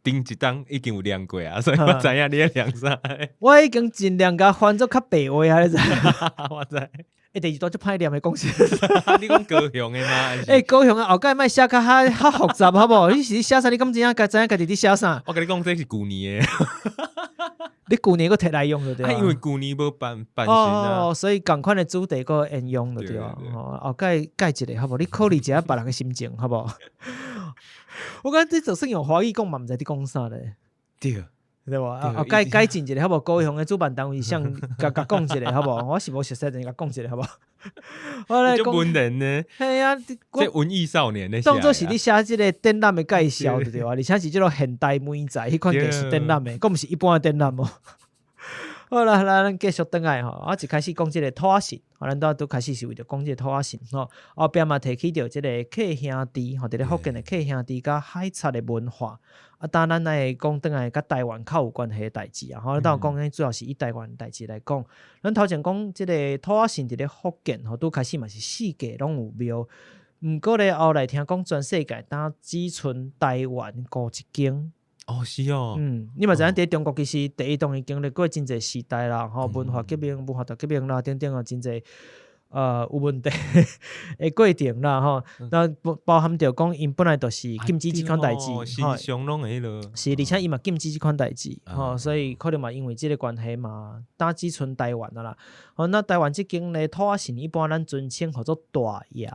顶一档已经有量过所以我知影你在量啥。我已经尽量甲翻做较白话你知？我知。第2段就歹念的讲你讲高雄的吗？高雄的后盖莫写较复杂好无？你是写啥？你敢知影家己伫写啥？我跟你讲，这是旧年的。你旧年个摕来用就对啊。因为旧年无办新啊。所以共款的主题个沿用就对啊。后改一个好无？你考虑一下别人的心情好无？我感觉这就算用华语讲嘛，毋知你讲啥咧。对吧？改进一个好无？高雄的主办单位想甲讲一个好无？我是无熟悉的，甲讲一个好无？我来讲文人呢？系啊，这文艺少年咧，当做是你写即个展览的介绍对啊，而且是即种现代美材迄款艺术展览的，佫毋是一般的展览哦。好啦，咱继续转来吼，我一开始讲即个土仔神，咱都开始是为着讲即个土仔神吼，后壁嘛提起着即个客兄弟吼，伫咧福建的客兄弟甲海贼的文化。当然咱来讲转来甲台湾较有关系的代志啊，吼，咱有讲主要是以台湾代志来讲。咱头前讲即个土仔神伫咧福建吼，拄开始嘛是四界拢有庙，毋过咧后来听讲全世界只剩台湾孤一间。是哦。你嘛知影伫中国其实第一当伊经历过真侪时代啦，吼，文化革命、文化大革命啦，等等啊，真侪有问题的过程啦，吼，那包含着讲因本来就是禁止即款代志，吼，常拢会落。是，而且伊嘛禁止即款代志，吼，所以可能嘛因为即个关系嘛，只剩台湾啦。吼，那台湾即间咧土仔神一般咱尊称叫做大爷，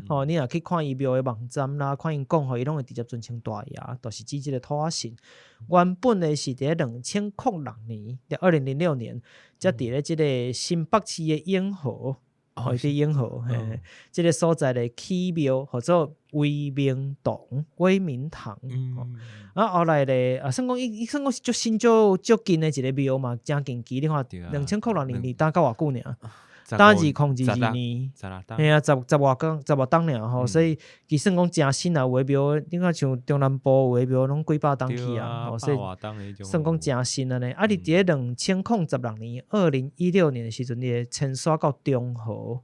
吼，你若去看伊庙的网站啦，看因讲吼，伊拢会直接尊称大爷，就是指即个土仔神。原本咧是伫咧2006年，2006年，才伫咧即个新北市的永和，伫永和，即个所在咧起庙叫做威明堂，后来咧，算讲伊算讲是足新足近的一个庙嘛，真近期你看，2006年你打到偌久尔？打2022年，嘿啊，十外冬尔吼，所以其实讲真新啊，有诶庙，你看像中南部有诶庙拢几百冬去啊，所以算讲真新啊呢。你伫咧2016年、2016年诶时阵，你会迁徙到中和，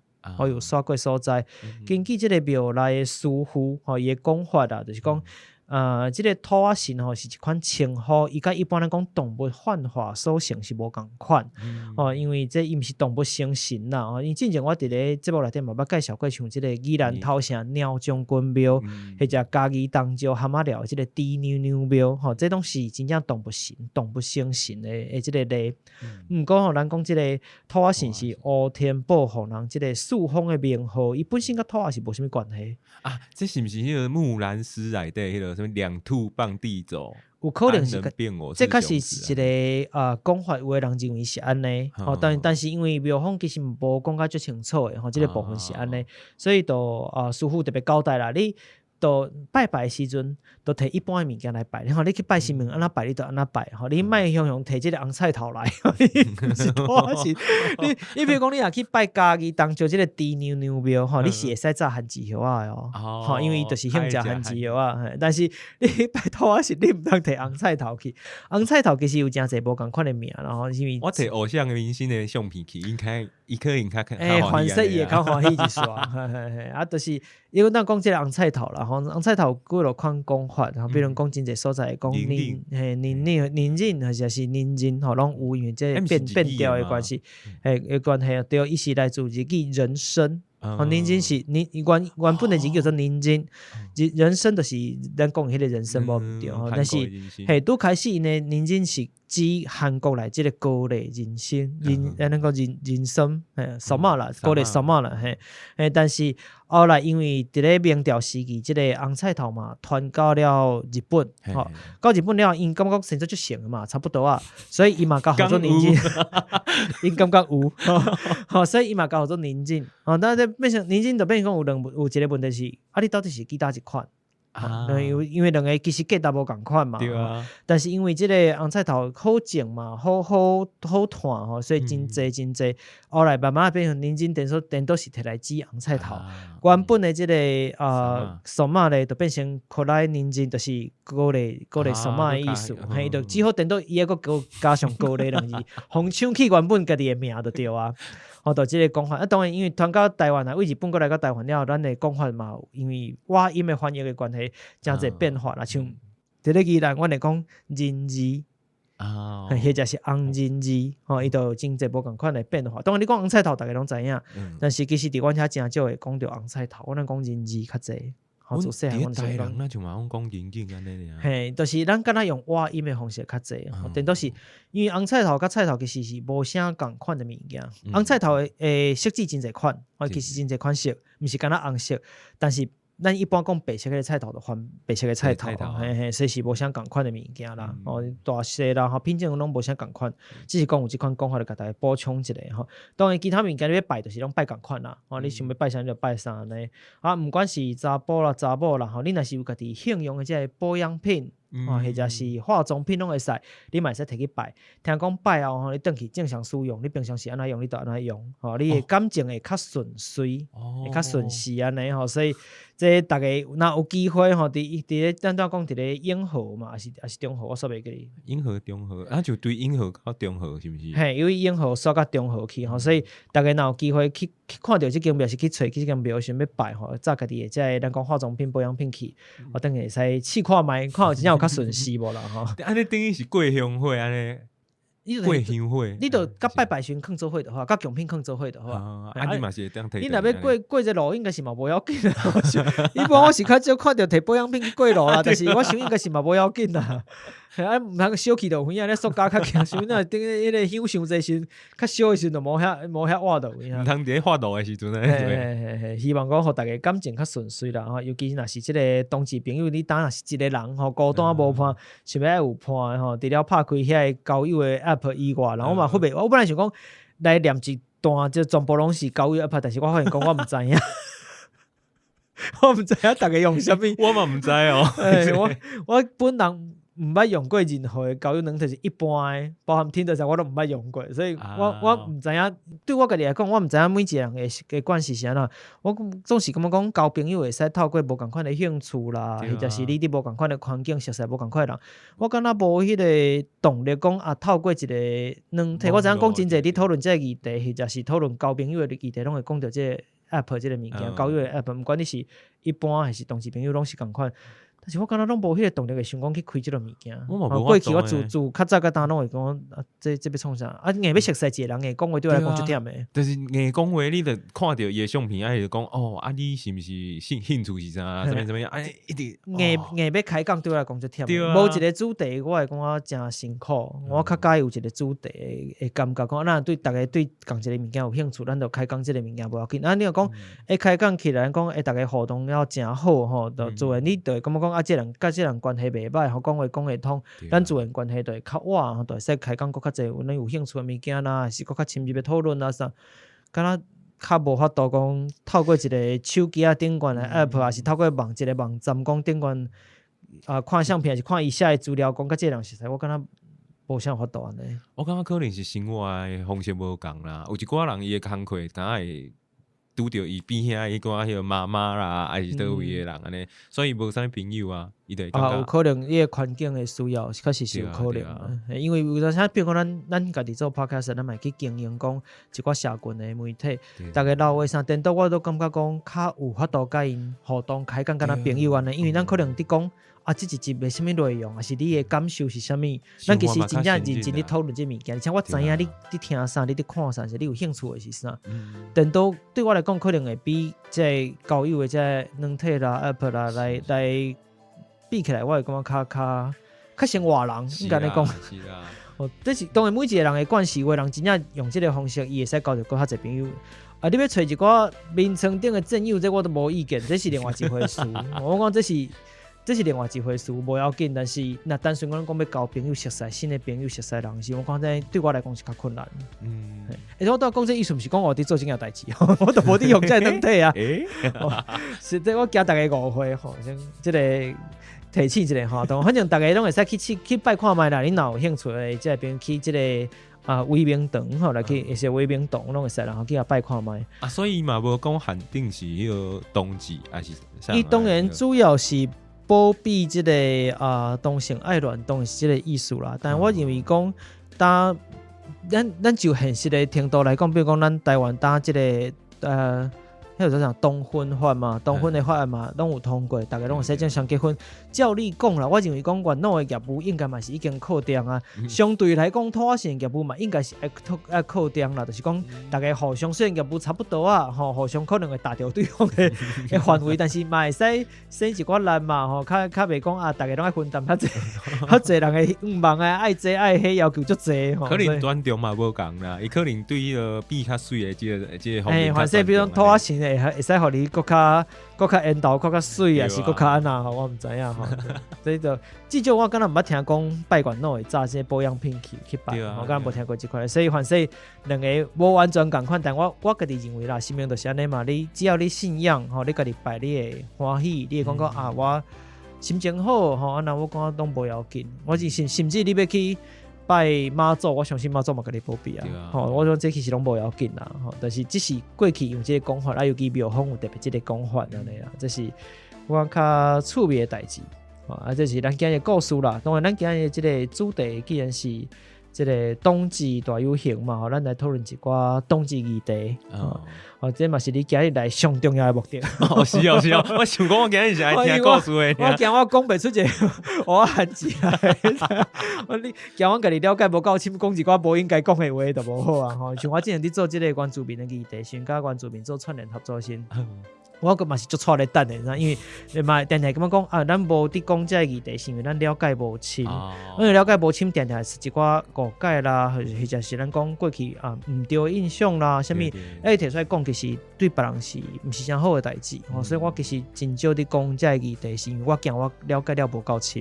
有刷过所在。根据即个庙内诶师傅伊诶讲法啊，就是讲。即个土仔神吼是一款称呼，伊甲一般咱讲动物幻化所成是无共款，因为这伊毋是动物生神啦，因为之前我伫咧节目内底嘛捌介绍过，像即个宜兰头城鸟将军庙，或者嘉义东石蛤蟆寮即个猪娘庙，吼，这拢是真正动物神、动物生神的即个例。毋过吼，咱讲即个土仔神是乌天保护人，即个四方的名号，伊本身甲土仔是无啥物关系啊。这是毋是迄个木兰诗内底迄个？两兔傍地走，有可能是这确实是一个讲法，有的人认为是安尼，但是因为庙方其实无讲甲足清楚的，这个部分是安尼，所以就师傅特别交代啦，你都拜的时阵，都摕一般的物件来拜，你去拜神明安怎拜，你就安怎拜，你莫常常摕即个红菜头来，是多是。你比如讲，你若去拜嘉义东石即个猪娘庙，你是会使炸番薯叶啊哦，因为伊就是兴食番薯叶啊。但是你拜土仔神，你毋通摕红菜头去，红菜头其实有真侪无共款的名，然后因为我摕偶像的明星的相片去，应该反正伊会较欢喜一刷，就是因为咱讲即个红菜头啦，红菜头几落款讲法，比如讲真侪所在讲宁人或者是宁人，拢有因为这变调的关系，的关系，对，伊是来自日语人参。宁人是原本的字叫做宁人，人参就是咱讲迄个人参无毋对，但是拄开始因的宁人是指韩国来即个高丽人参，咱讲人参，什么啦，高丽什么啦，但是后来因为伫咧明朝时期，即个红菜头嘛传到了日本，到日本了，因感觉生做足成嘛，差不多啊，所以伊嘛甲号做宁人，因感觉有，所以伊嘛甲号做宁人，但是变成宁人就变成讲有一个问题是，你到底是记倒一款？因为两个其实价值无共款嘛，但是因为即个红菜头好种嘛，好团吼，所以真济，后来慢慢变成宁人等都是摕来指红菜头，原本的即个什么咧，就变成可来宁人，就是高丽什么的意思，就只好等到伊个加上高丽两字，互抢去原本家己的名就对啊。就即个讲法，当然因为传到台湾来，为日本过来到台湾了，咱的讲法嘛，因为外音的翻译的关系，真侪变化啦。像伫咧宜兰，阮会讲人字，或者是红人字，伊都有真侪无共款的变化。当然你讲红菜头，大家拢知影，但是其实伫阮遐真少会讲到红菜头，阮讲人字较侪。自细汉阮就台讲人那就嘛讲紧紧安尼尔。嘿，就是咱敢若用挖音的方式较济，但都是因为红菜头甲菜头其实是无啥共款的物件。红菜头的色质真侪款，其实真侪款色，毋是敢若红色，但是咱一般讲白色的菜头就换白色的菜头，嘿嘿，所以是无啥共款的物件啦。大细啦，品种拢无啥共款，只是讲有即款讲法来甲大家补充一下吼。当然其他物件你要拜就是拢拜共款啦，你想要拜啥就拜啥呢？毋管是查甫啦、查某啦，你若是有家己享用的即个保养品。或者是化妆品拢会使，你嘛会使摕去拜。听讲拜后你转去正常使用，你平常时安怎用，你就安怎用。你的感情会较顺遂，会较顺势安尼吼。所以这大家若有机会吼，伫咧咱讲伫咧永和嘛，还是中和，我说袂记。永和中和，就对永和到中和是毋是？嘿，因为永和刷到中和去吼，所以大家若有机会去看到即间庙，是去找即间庙想要拜吼，早家己的即个咱讲化妆品、保养品去，等下会使试看卖，看有真正有较顺势无啦吼。安尼等于是过香火安尼，过香火，你著甲拜拜时囥做伙就好，甲贡品囥做伙就好。你嘛是会当摕。你若要过一路，应该是嘛无要紧啦。一般我是较少看到摕保养品去过路啦，但是我想应该是嘛无要紧啦。毋通小气到远啊！咧塑胶较轻，像那顶迄个香伤济时，较少的时阵就无遐活到位啊。毋通伫咧画图的时阵咧。希望讲互大家感情较顺遂啦。尤其若是即个同志朋友，你当若是一个人孤单无伴，想要有伴的除了拍开遐交友的 app 以外，然后我嘛我本来想讲来念一段，就全部拢是交友 app， 但是我发现讲我毋知影。我毋知影大家用啥物，我嘛毋知哦。我本人毋捌用过任何的交友软体，是一般的，包含Tinder啥我都毋捌用过，所以我毋知影。对我家己来讲，我毋知影每一个人的关系是安怎。我总是感觉讲交朋友会使透过无共款的兴趣啦，或者是你伫无共款的环境熟悉无共款的人，我感觉无迄个动力讲透过一个软体，我知影讲真侪伫讨论这个议题，或者是讨论交朋友的议题，拢会讲到这个 app 这个物件，交友的 app， 毋管你是一般还是同志朋友，拢是共款。但是我感觉拢无迄个动力，会想讲去开即个物件。过去我自较早甲当拢会讲这要创啥？硬要熟悉一个人诶，讲话对我来讲就忝诶。就是硬讲话，你著看到伊诶相片，就讲你是毋是兴趣是啥？怎么样？一直硬要开讲对我来讲就忝。无一个主题，我会讲我真辛苦。我较介有一个主题诶感觉，讲咱对大家对共一个物件有兴趣，咱就开讲即个物件无要紧。你若讲开讲起来，讲大家互动了真好吼，就自然你就会感觉讲这人甲这人关系袂歹，讲话讲会通，咱自然关系就会较活，就会使开讲搁较济咱有兴趣的物件啦，还是搁较深入的讨论啦啥，敢若较无法度讲透过一个手机顶悬的 app， 还是透过一个网站讲顶悬看相片，还是看伊写的资料，讲甲这人熟悉，我感觉无啥法度安尼。我感觉可能是生活的方式无共啦，有一寡人伊的工课敢会拄着伊边遐迄个迄个妈妈啦，还是倒位的人安尼，所以无啥朋友啊，伊就会感觉有可能伊个环境的需要，确实是有可能。因为有阵比如讲咱家己做 podcast， 咱嘛去经营讲一寡社群的媒体，大家老话啥颠倒，我都感觉讲较有法度甲因互动开讲，敢若朋友安尼。因为咱可能伫讲这一集的什么内容，还是你的感受是啥物？咱其实真正认真伫讨论这物件，而且我知影你听啥，你看啥，你有兴趣的是啥。颠倒对我来讲，可能会比这交友的这软体啦、app 啦来比起来，我会感觉较生活人，应该来讲。这是当然每一个人的惯习，有的人真正用这个方式，伊会使交到较侪朋友。你要找一个名称顶的战友，这我都无意见，这是另外一回事。我讲这是另外一回事，无要紧。但是那单纯讲要交朋友熟悉新的朋友熟悉人是，我讲这对我来讲是较困难。而且我都讲这意思，不是讲我伫做这件代志，我都无伫用这软体啊。是这我惊大家误会吼，像这个提醒一个活动，反正大家拢会使去拜看卖啦。你若有兴趣的，这边去这个威明堂吼，来去一些威明堂拢会使，然后去遐拜看卖。所以嘛无讲限定是迄个冬季还是啥？伊当然主要是保庇这个同性爱恋当然是这个意思啦。但我认为讲，咱就现实的程度来讲，比如讲咱台湾这个迄个叫东婚法嘛，东婚的法案嘛，拢有通过，大家拢有说正常结婚。照你讲啦，我认为讲元老的业务应该嘛是已经靠定啊，相对来讲，土城业务嘛应该是爱靠定啦，就是讲大家互相虽然业务差不多啊，吼，互相可能会达到对方的范围，但是嘛会使生一寡难嘛，吼，较袂讲啊，大家拢爱分担较济，较济人的欲望啊，爱这爱迄要求足济吼。可能端重嘛无共啦，伊可能对迄个比较水的即个方面，反正比如土城的会使互你搁较缘投搁较水，还是搁较安那吼，我毋知影吼。所以就至少我敢若毋捌听讲拜元老会炸这保养品去拜，我敢若无听过即块。所以反正两个无完全共款，但我家己认为啦，生命就是安尼嘛。你只要你信仰吼，你家己拜你会欢喜，你会感觉啊，我心情好吼，那我感觉拢无要紧。我甚至你要去拜妈祖，我相信妈祖嘛，甲你保庇啊。吼，我说这其实拢无要紧啦。吼，但是只是过去用这个讲法，尤其庙方有特别这个讲法安尼啦，这是我较趣味的代志。这是咱今日的故事啦。当然，咱今日这个主题既然是这个冬至大游行嘛，咱来讨论一寡冬至议题。这嘛是你今日来上重要的目的。是哦，我想讲我今日是来听故事的。我惊我讲不出一个，我喊起来。你惊我家己了解无够深，讲一寡无应该讲的话就无好啊。像我之前伫做这个原住民的议题，想甲原住民做串联合作先。我个嘛是足错咧等的，因为嘛定定咁样讲啊，咱无伫讲这个议题，是因为咱了解无深，因为了解无深，定定是一寡误解啦，或者是咱讲过去啊毋对的印象啦，什么摕出来讲，其实对别人是毋是啥好的代志，所以我其实真少伫讲这个议题，是因为我惊我了解了无够深，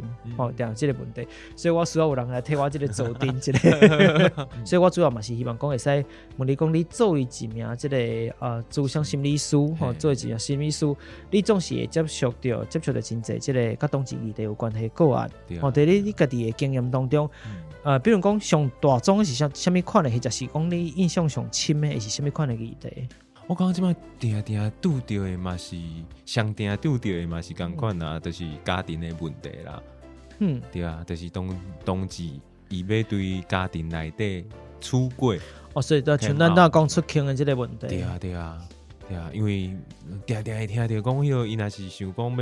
定这个问题，所以我需要有人来替我这个做定这个，所以我主要嘛是希望讲会使问你讲，你作为一名这个咨商心理师，作为一名心理师，你总是会接触到真侪即个甲冬至议题有关系个案。在你家己的经验当中，比如讲上大宗是啥物款的，或者是讲你印象上深的，是啥物款的议题？我感觉即摆定拄到的嘛是上定拄到的嘛是共款啦，就是家庭的问题啦。对啊，就是冬至伊要对家庭内底出轨。所以像咱讲出境的即个问题。对啊，因为定会听到讲，迄个伊若是想讲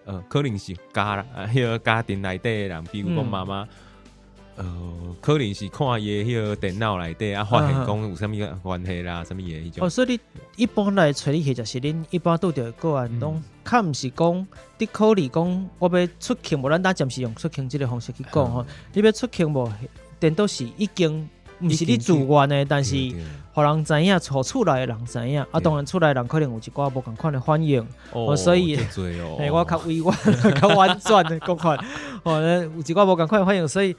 要可能是迄个家庭内底的人，比如讲妈妈，可能是看伊迄个电脑内底发现讲有啥物关系啦，啥物嘢迄种。所以你一般来找你，或者是恁一般拄到个案，拢较毋是讲你考虑讲我要出境无？咱暂时用出境即个方式去讲吼，你要出境无？颠倒是已经。毋是你自愿的，但是互人知影，互厝内的人知影。当然厝内人可能有一寡无共款的反应，所以我较委婉、较婉转的讲法，有一寡无共款的反应，所以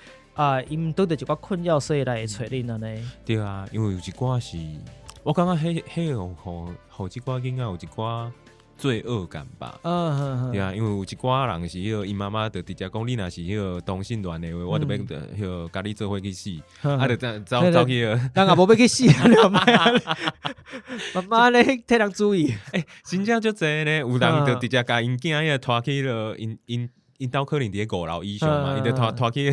因拄着一寡困扰，所以来找恁安尼。对啊，因为有一寡是，我感觉迄互即寡囡仔有一寡罪恶感吧。对啊，因为有一寡人是迄个因妈妈就直接讲，你若是迄个同性恋的话，我就要迄个甲你做伙去死，就走去个，人也无要去死，妈妈咧替人注意。真正足侪呢，有人就直接甲因囝迄个拖去了，因兜可能伫5楼以上嘛，伊就拖去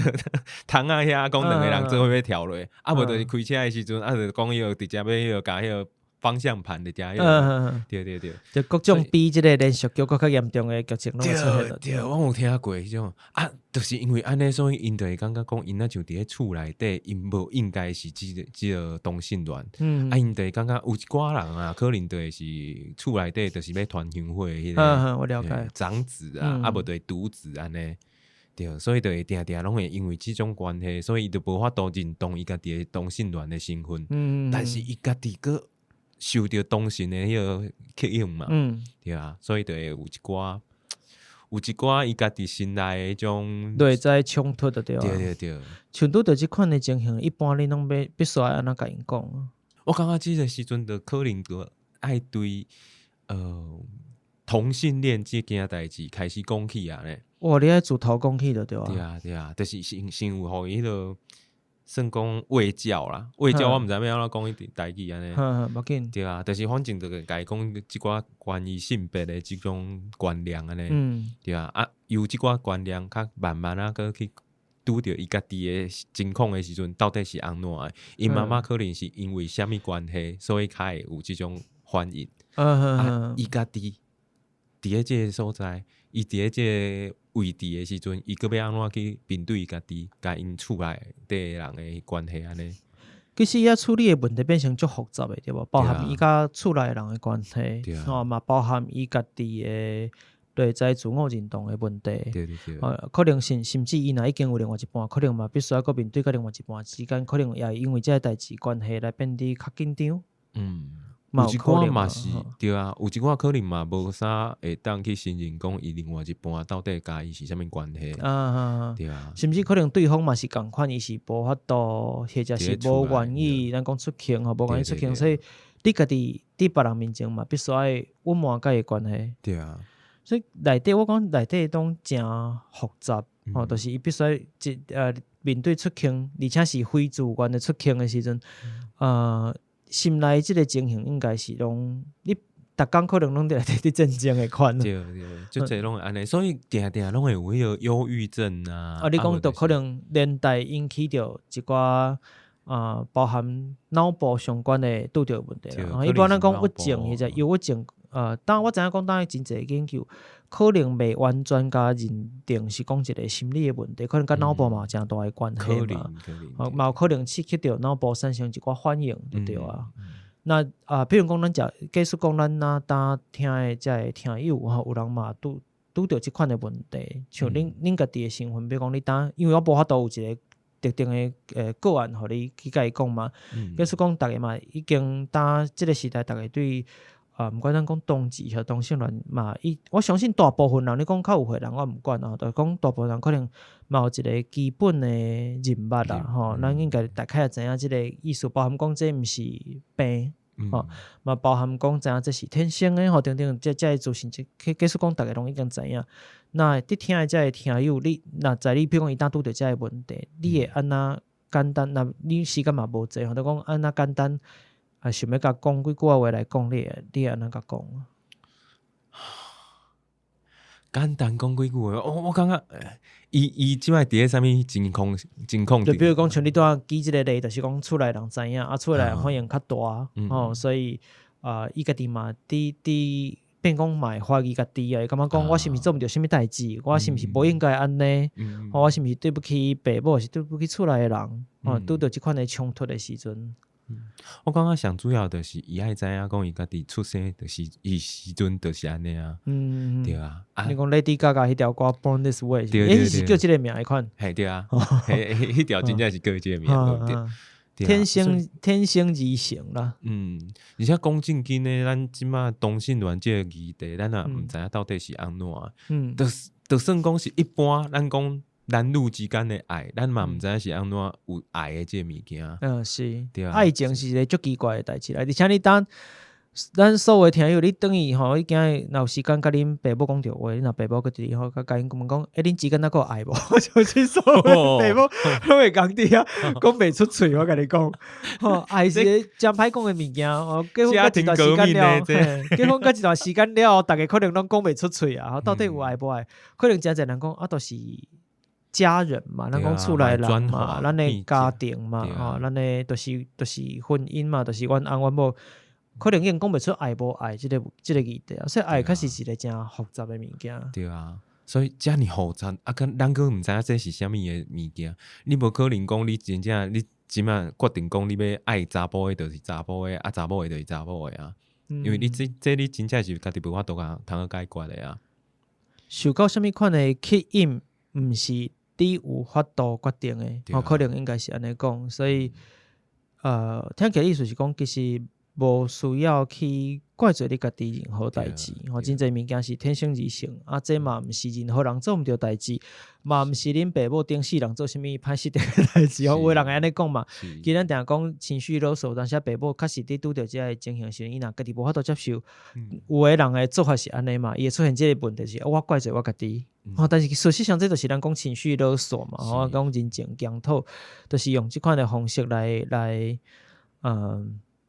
窗仔遐，讲两个人做伙要跳落，无就是开车的时阵，就讲迄个直接要迄个甲迄个。方向盘的家，对，就各种比这个连续剧更较严重的剧情拢出现了。对，我有听过迄种就是因为安尼，所以因就会感觉讲，因那就伫咧厝内底，因无应该是即个同性恋。因就会感觉有一寡人可能就是厝内底就是要团香火迄个，我了解，长子无对独子安尼。对，所以就会定拢会因为这种关系，所以伊就无法度认同伊家己的同性恋的身份。但是伊家己个。受到同性的迄个吸引嘛，对啊，所以就会有一寡伊家己心内的迄种内在冲突的对啊，对，像拄着即款的情形，一般你拢必须安怎甲因讲？我感觉即个时阵就可能就爱对同性恋这件代志开始讲起啊咧。哇，你爱自头讲起的对啊？对啊，就是先有互伊迄个。算讲卫教啦，卫教我毋知要安怎讲迄台语安尼，无紧对啊，但是反正就甲伊讲即寡关于性别的即种观念安尼，对啊，有即寡观念较慢慢个去拄着伊家己的情况的时阵，到底是安怎的？因妈妈可能是因为啥物关系，所以较会有即种反应。伊家己伫咧即个所在，伊伫咧即个位置的时阵，伊阁要安怎去面对伊家己，甲因厝内底人的关系安尼？其实遐处理的问题变成足复杂的，对无？包含伊甲厝内人的关系，嘛包含伊家己的对在自我认同的问题。对，可能甚至伊若已经有另外一半，可能嘛必须要搁面对甲另外一半之间，可能也会因为即个代志关系来变得较紧张。有一寡嘛是对啊，有一寡可能嘛无啥会当去承认讲伊另外一半到底甲伊是啥物关系。对啊，甚至可能对方嘛是共款，伊是无法度，或者是无愿意，咱讲出境无愿意出境，所以你家己伫别人面前嘛必须要隐瞒甲伊关系。对啊，所以内底我讲内底拢真复杂，就是伊必须面对出境，而且是非自愿的出境的时阵，心内即个情形应该是拢你逐工可能拢伫内底战争的款。对，就侪拢会安尼，所以定定拢会有迄个忧郁症啊。你讲就可能连带引起着一寡包含脑部相关的拄着问题啦。一般咱讲郁症或者忧郁症，当然我知影讲，当然真侪研究可能未完全甲认定是讲一个心理的问题，可能甲脑部嘛有真大的关系嘛。嘛有可能刺激着脑部产生一寡反应，对啊。那比如讲，咱假使讲咱当听的即个听友有人嘛拄着即款的问题，像恁家己的身份，比如讲你当，因为我无法度有一个特定的个案，互你去甲伊讲嘛。假使讲，逐个嘛已经当即个时代，逐个对毋管咱讲同志和同性恋嘛，我相信大部分人，你讲较有岁人，我毋管啊，就讲大部分人可能嘛有一个基本的认捌啦，咱应该大概也知影即个意思，包含讲这毋是病，嘛包含讲知影这是天生的，等等，这会造成假使讲逐个拢已经知影。那你听的这个听友，你若在你比如讲伊当拄着这个问题，你会安那简单？那你时间嘛无济，就讲安那简单。想要甲讲几句话来讲，你会安怎甲讲？简单讲几句话，我感觉伊即摆伫咧啥物情况？就比如讲，像你拄仔举即个例，就是讲厝内人知影，厝内人反应较大，所以伊家己嘛，伫变讲嘛会怀疑家己啊，感觉讲我是毋是做毋着啥物代志？我是毋是无应该安尼？我是毋是对不起爸母，是对不起厝内的人？拄着即款的冲突的时阵。我感觉上主要就是伊爱知影讲伊家己出生就是伊时阵就是安尼啊，对啊。你讲 Lady Gaga 迄条歌 Born This Way， 是叫即个名迄款，嘿对啊，迄条真正是叫即个名，天生异性啦。而且讲正经的，咱即马同性恋即个议题，咱也毋知影到底是安怎，就算讲是一般，咱讲。男女之间的爱，咱嘛毋知影是安怎有爱的即个物件。是，对啊，爱情是一个足奇怪的代志来。而且你当咱所有听友，你等于吼，你今日若有时间甲恁爸母讲着话，恁若爸母搁伫吼，甲因讲，恁之间哪个有爱无？就是所有爸母拢会讲伫啊，讲袂出嘴。我甲你讲，爱是真歹讲的物件。结婚甲一段时间了，结婚甲一段时间了，大家可能拢讲袂出嘴啊。到底有爱无爱？可能真侪人讲都是。家人嘛，咱讲厝内人嘛，咱的家庭嘛，咱的就是婚姻嘛，就是阮翁阮某，可能已经讲袂出爱无爱即个议题啊，所以爱确实是一个真复杂的物件。对啊，所以遮尔复杂，咱佫毋知影这是啥物的物件，你无可能讲你真正你即马决定讲你要爱查甫的，就是查甫的，查某的就是查某的啊，因为你这你真正是家己无法度通解决的啊。受到啥物款的吸引，毋是。你有法度决定的，可能应该是安尼讲，所以听起来意思是讲，其实无需要去怪罪你家己任何代志，真侪物件是天生异性，这嘛毋是任何人做毋着代志，嘛毋是恁爸母顶世人做啥物歹势的代志，有的人会安尼讲嘛。既然定讲情绪勒索，但是爸母确实伫拄着即个情形时，伊若家己无法度接受，有的人的做法是安尼嘛，伊会出现即个问题是，我怪罪我家己。但是事实上，这就是咱讲情绪勒索嘛。我讲人情检讨，就是用即款的方式来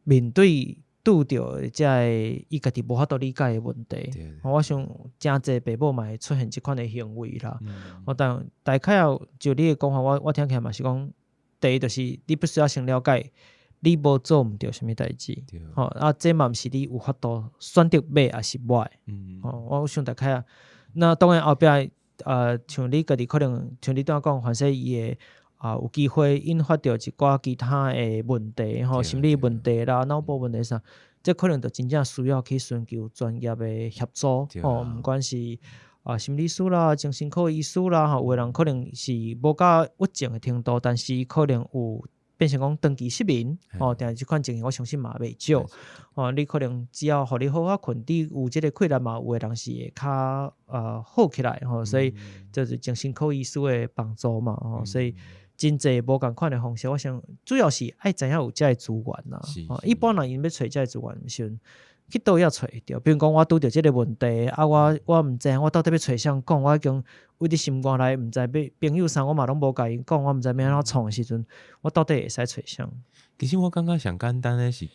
面对拄着即个伊家己无法度理解的问题。我想真侪爸母嘛会出现即款的行为啦。但大概就你的讲法，我听起来嘛是讲，第一就是你必须要先了解你无做毋着啥物代志，这嘛毋是你有法度选择买还是买，我想大概啊，那当然后壁像你家己可能像你拄仔讲，反正伊会有机会引发着一寡其他的问题心理问题啦、脑部问题啥，这可能就真正需要去寻求专业的协助毋管是心理师啦、精神科医师啦，有的人可能是无到郁症的程度，但是可能有变成讲长期失眠但是这款情形我相信嘛袂少你可能只要互你好好困，你有这个困难嘛，有的人是会较好起来所以就是精神科医师的帮助嘛所以真济无共款的方式，我想主要是爱知影有这个资源啦一般人因要找这个资源毋是去倒要找着，比如讲我拄着这个问题我毋知我到底要找啥讲，我已经为伫心肝内毋知要朋友啥我嘛拢无甲因讲，我毋知要安怎创的时阵，我到底会使找啥？其实我感觉上简单的是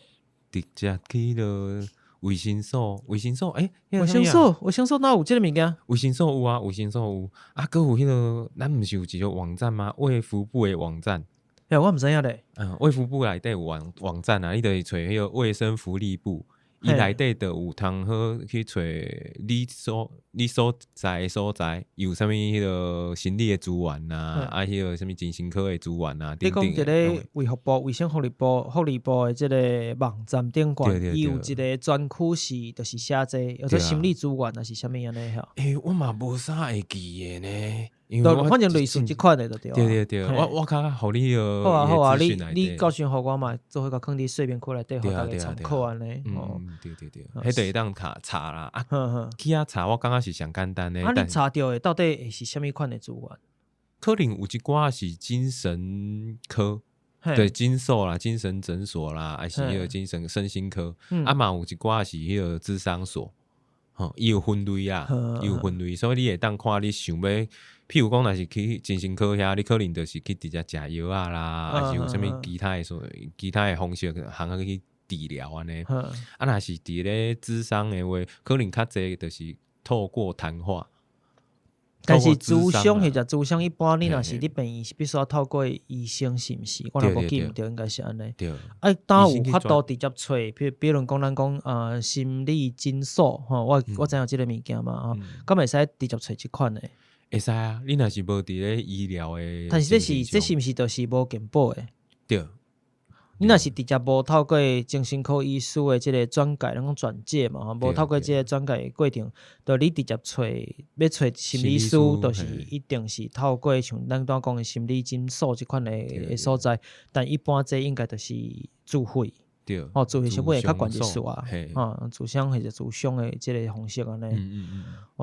直接去了卫生所卫生所哪有这个物件？卫生所有啊，卫生所有啊，搁有迄个咱毋是有一个网站吗？卫福部的网站。我毋知影咧。卫福部内底有网站啊，你就找迄个卫生福利部。伊内底就有通好去找你所在的所在有啥物迄个心理的资源迄个啥物精神科的资源你讲一个卫福部、卫生福利部的这个网站顶悬，伊有一个专区是就是写这叫做心理资源还是啥物安尼我嘛无啥会记的呢。反正类似即款的就对。对，我较互你好啊，你到时互我嘛，做伙甲放伫碎片区内底，互大家参考安尼。对，迄就会当查啦。去查，我感觉是上简单的。你查到的到底是啥物款的资源？可能有一寡是精神科，对，精神啦、精神诊所啦，还是迄个精神身心科。嘛有一寡是迄个諮商所，伊有分类啊，所以你会当看你想要。譬如讲，若是去精神科遐，你可能就是去直接食药啦，还是有啥物其他的方式去治疗安尼。若是伫咧諮商的话，可能较济就是透过谈话。但是諮商或者諮商一般，你若是你病院是必须要透过医生，是毋是？我若无记毋对，应该是安尼。对。当然有法度直接找，比如讲咱讲心理诊所我知影即个物件嘛敢会使直接找即款的？会使啊，你若是无伫咧医疗的，但是这是毋是就是无健保的？对。你若是直接无透过精神科医师的即个转介，咱讲转介嘛，无透过即个转介的过程，就你直接要找心理师，就是一定是透过像咱刚讲的心理诊所即款的所在，但一般这应该就是自费。对，自费成本会较悬一丝自商或者自商的即个方式安尼。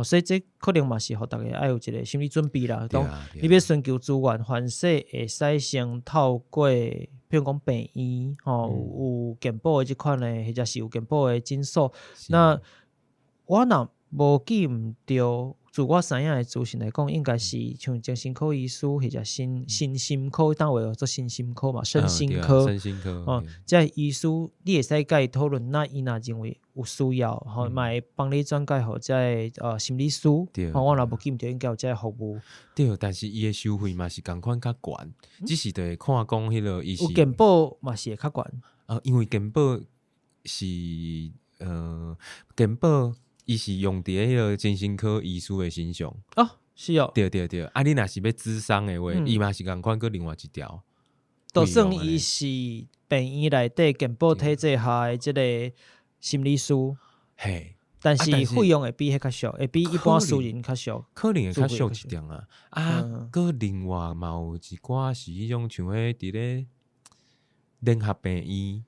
所以这可能嘛是互大家爱有一个心理准备啦。你要寻求资源，凡是会使先透过，比如讲病院有健保的即款的，或者是有健保的诊所。那我若无记毋对。自我知影的资讯来讲，应该是像精神科医师或者身心科，单位做身心科嘛，身心科。这医师你会使甲伊讨论，那伊若认为有需要，嘛会帮你转介互这心理师。我若无记毋对，应该有这服务。对，但是伊的收费嘛是共款较悬，只是就会看讲迄个伊是。有健保嘛是会较悬。因为健保是健保。伊是用伫迄个精神科医师的身上是哦。对。你若是要諮商的话，伊嘛是共款个另外一条。就算伊是病院内底健保体制下的即个心理师，但是费用会比迄较俗，会比一般私人较俗，可能会较俗一点个另外嘛有一寡是迄种像迄伫咧联合病院。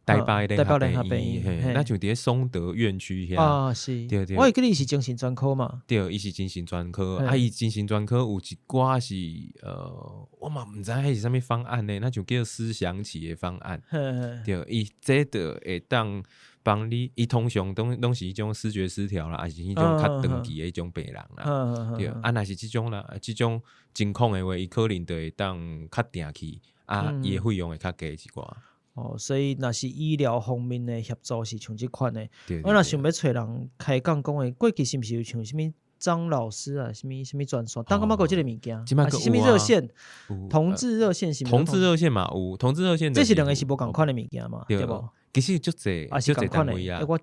台北联合病院，那就伫咧松德院区遐。是。对。我会记你是精神专科嘛？对，伊是精神专科。伊精神专科有一寡是我嘛毋知迄是啥物方案呢？那就叫思想起的方案。对，伊这就会当帮你，伊通常拢是迄种思觉失调啦，还是迄种较长期的迄种病人啦。对，若是即种啦，即种情况的话，伊可能就会当较定去伊的费用会较低一寡。所以若是医疗方面的协助是像即款的，我若想要找人开讲讲的，过去是毋是有像啥物张老师啊，什么转线，当感觉有这个物件，即摆还是什么热线，有同志热线是同志热线嘛，有同志热线，这是两个是无共款的物件嘛，对不？其实就这是共款的，我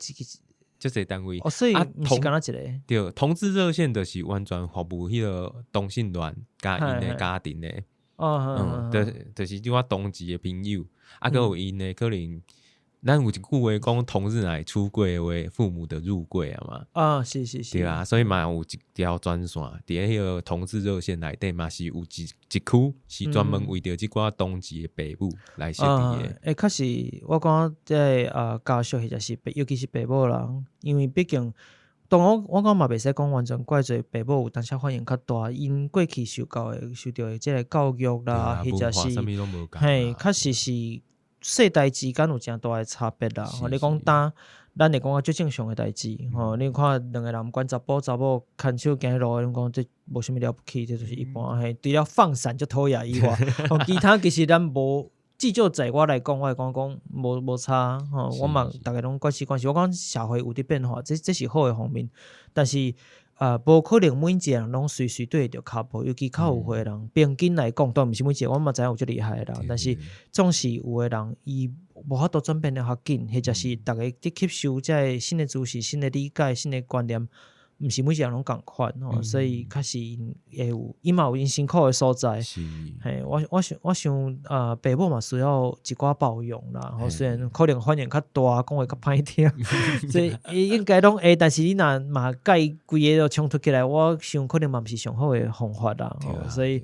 就这单位，所以不是干那一个。对，同志热线就是完全服务迄个同性恋甲因的家庭的，就是即我同志的朋友，还有因的可能。咱有一句话讲，同志乃出柜为父母的入柜啊嘛。是，对啊，所以嘛有一条专线，伫迄个同志热线内底嘛是有一区是专门为着即寡同志的爸母来设置的。确实，我讲在家属或者是尤其是爸母人，因为毕竟，当我讲嘛袂使讲完全怪罪爸母有当时反应较大，因过去受到的即个教育啦，或者是确实是。世代之间有真大的差别啦，你讲咱会讲最正常的代志，你看两个人不管查甫查某牵手行路，你讲这无啥物了不起，这就是一般。除了放闪就偷野以外，其他其实咱无，至少在我来讲，我会讲无差。我嘛大家拢关系，我讲社会有伫变化，这是好的方面，但是。无可能每一个人拢随对会着脚步，尤其较有岁人。平均来讲，当然毋是每一个，我嘛知影有遮厉害的人，但是总是有的人伊无法度转变得较紧，或者是大家伫吸收这新的知识、新的理解、新的观念，毋是每一个人拢共款所以确实会有，伊嘛有因辛苦的所在。我想爸母嘛需要一寡包容啦，虽然可能反应较大，讲话较歹听，所以应该拢会，但是你若嘛甲伊规个都冲突起来，我想可能嘛毋是上好的方法啦。所以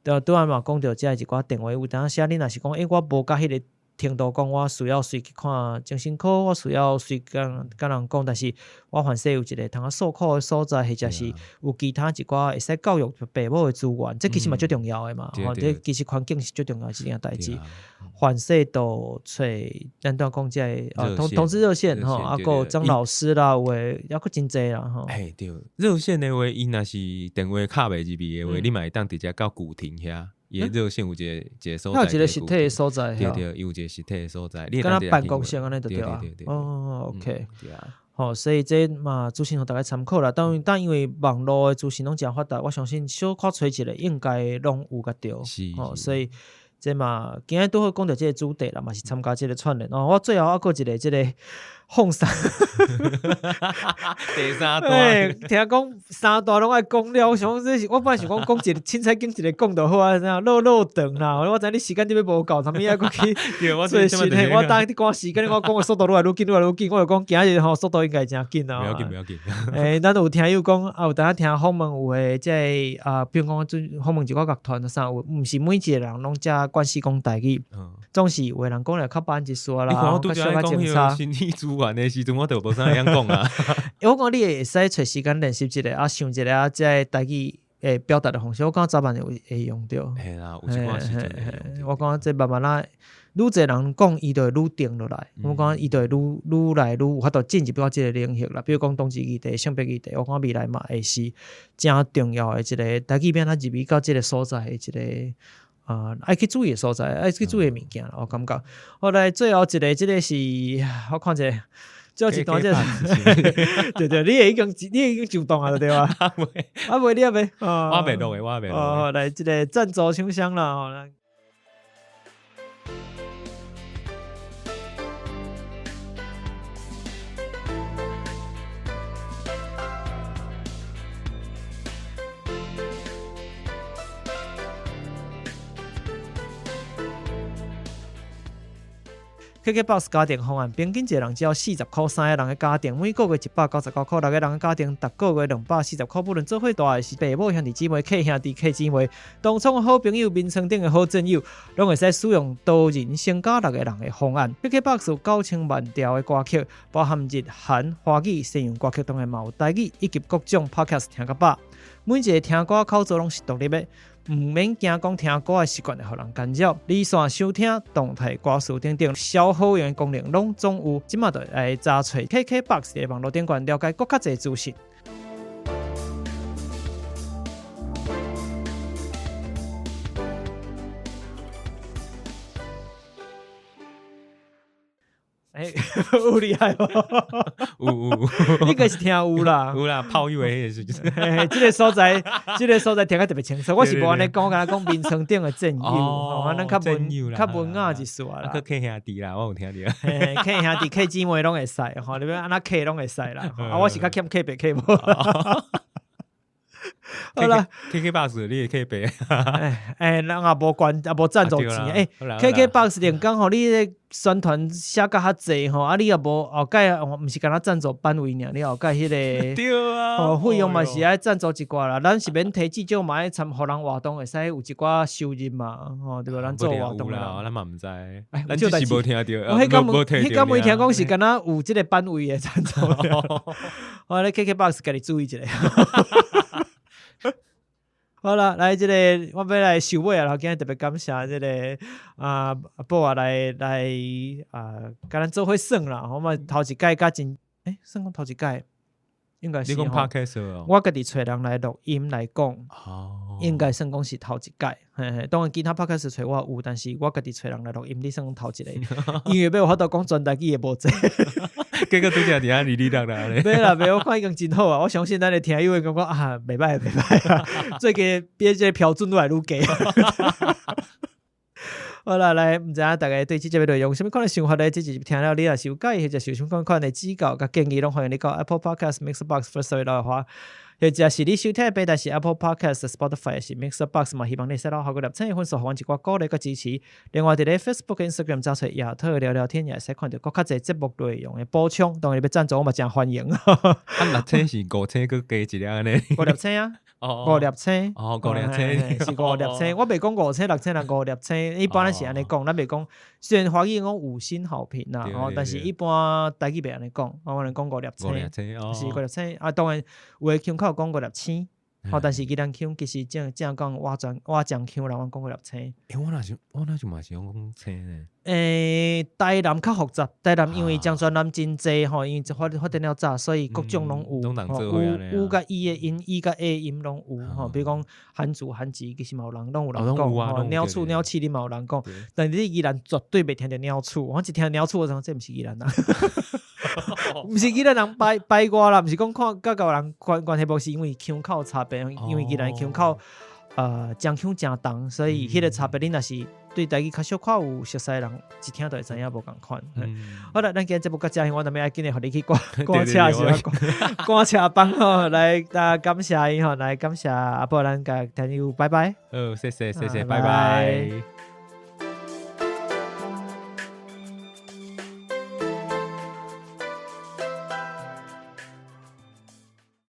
拄仔嘛讲到遮一寡电话，有当时你若是讲，我无甲迄个。程度讲，我需要随去看精神科，我需要随甲人讲，但是我凡是有一个通诉苦的所在，或者是有其他一寡会使教育爸母的资源，这其实嘛最重要的嘛。这其实环境是最重要的一件代志。凡是都找咱都讲这同志热线还有张老师啦，有诶，还佫真济啦对，热线的话，伊若是电话卡袂入去的话，你嘛会当直接到古亭遐。伊热线有一个所在，有一个实体的所在，对，有一个实体的所在，敢若办公室安尼就对啊。OK，所以这嘛资讯互大家参考啦。但因为网络的资讯拢真发达，我相信小可找一个应该拢有甲着。所以这嘛今日拄好讲到这个主题啦，嘛是参加这个串联。我最后还佫一个这个。放三第三段，听讲三段拢爱讲了，我想这是我本来想讲一个凊彩经一个讲就好啊，这样漏长啦。我知你时间你要无够，他们也过去做事情。我当你赶时间，我讲的速度愈来愈紧，我就讲今日速度应该真紧啊。不要紧。咱有听友讲有当下听访问有诶，即比如讲访问一个乐团啥，毋是每一个人拢遮关系讲台语，总是有诶人讲了较百分之说啦，较小较警察。玩的时阵，我就无啥会晓讲啊。我讲你会使找时间练习一个，想一个即台语诶表达的方式。我讲早晚会用到。系啦，有一寡时阵。我讲这慢慢啦，愈侪人讲伊就会愈定落来。我讲伊就会愈来愈有法度进入到即个领域啦。比如讲同志议题、性别议题，我讲未来嘛会是真重要的一个台语变啊入去到即个所在的一个。爱去注意的所在，爱去注意的物件啦，我感觉。后来最后一个，这个是我看者，最后一段这对，你已经上当了对吧？未，你还未？我未录的。来，这个赞助厂商啦，来。KKBOX 家庭方案，平均一个人只要40块，3个人的家庭每个月199块，6个人的家庭，逐个月240块。不论做伙大的是父母兄弟姊妹、客兄弟客姊妹，当初好朋友、眠床顶的好战友，拢会使使用多人升加6个人的方案。KKBOX 有9000万条的歌曲，包含日韩、华语、西洋歌曲，当然嘛有台语以及各种 Podcast 听个饱。每一个听歌口座拢是独立的。毋免惊讲听歌的习惯会互人干扰，离线收听、动态歌词等等小好用的功能拢总有。即马就来查找 KKBOX 的网络顶管，了解更较侪资讯。有厉害哦，有应该是听有啦，有啦，炮友的迄个时阵，嘿这个所在，这个所在听得特别清楚。我是无安尼讲，敢若讲眠床顶的战友，咱较文雅一丝啦。个 K 兄弟啦，我有听着。K 兄弟、K 姊妹拢会使，吼，你要安那 K 拢会使啦。我是较欠 K 白 K 无。好啦 ，KKBOX 你也可以背。人也无关，也无赞助钱。KKBOX 连讲吼，你咧宣传写甲较济吼，你也无后盖，毋是干那赞助班位尔，你后盖迄个对啊，费用嘛是爱赞助一寡啦。咱是免摕至少嘛爱参互人活动，会使有一寡收入嘛，吼对无？咱做活动啦，咱嘛毋知，咱就是无听到，迄敢没听讲是敢若有即个班位的赞助。我咧 KKBOX 家己注意一下。好啦，来这个我要来收尾啊！然后今日特别感谢这个阿宝啊来跟咱做伙算啦。我们头一届甲真算讲头一届，应该是你讲 podcast 哦，我家己找人来录音来讲，应该算讲是头一届。当然其他 podcast 找我有，但是我家己找人来录音，你算讲头一个，因为要有法度讲专台语也无济。结果拄则伫遐哩哩啦啦咧。没啦，没，我看已经真好啊！我相信咱的听友会感觉啊，袂歹啊，最近比这个标准愈来愈低。好啦，来，毋知影大家对这集内容有啥物款的想法咧？这集听了你若是有介意，或者是有啥物款的指教甲建议，拢欢迎你到 Apple Podcast、Mixbox、Firstory 来话。或者是你收聽嘅平台是 Apple Podcast、Spotify 是 Mixbox 嘛，希望你使到效果立青嘅分數，互阮一寡鼓勵甲支持。另外，伫咧 Facebook、Instagram 找出亞特聊聊天，也會使看到更較濟節目內容嘅補充。當然，要贊助我嘛，真歡迎。立青是5青，佮加一粒安尼。5粒青啊，5粒青。5粒青是5粒青。我袂講5青、6青，但5粒青。一般咱是安尼講，咱袂講。雖然華語講5星好評啦，但是一般台語袂安尼講，我可能講5粒青，是5粒青。啊，當然有嘅腔口講5粒青，但是佢人腔其實正講我講腔人，我講5粒青。我那就嘛是講青咧。台南較複雜，台南因為漳泉南真濟吼，因為發展了早，所以各種攏有，有甲伊嘅音，伊甲 A 音攏有吼。比如講漢族、漢字，其實嘛有人攏有人講，鳥厝、鳥市你嘛有人講，但是你宜蘭絕對袂聽到鳥厝，我一聽鳥厝我講這毋是宜蘭人，毋是宜蘭人排外啦，毋是講看甲個人關係無是因為腔口差別，因為宜蘭腔口漳腔真重，所以迄個差別你若是。對台語較小可有熟悉的人，一聽就會知影無共款。好啦，咱今日節目到這，我準備要緊嘅，互你去趕車時候趕車幫吼，來感謝伊吼，來感謝阿寶咱甲聽友，拜拜。謝謝，拜拜。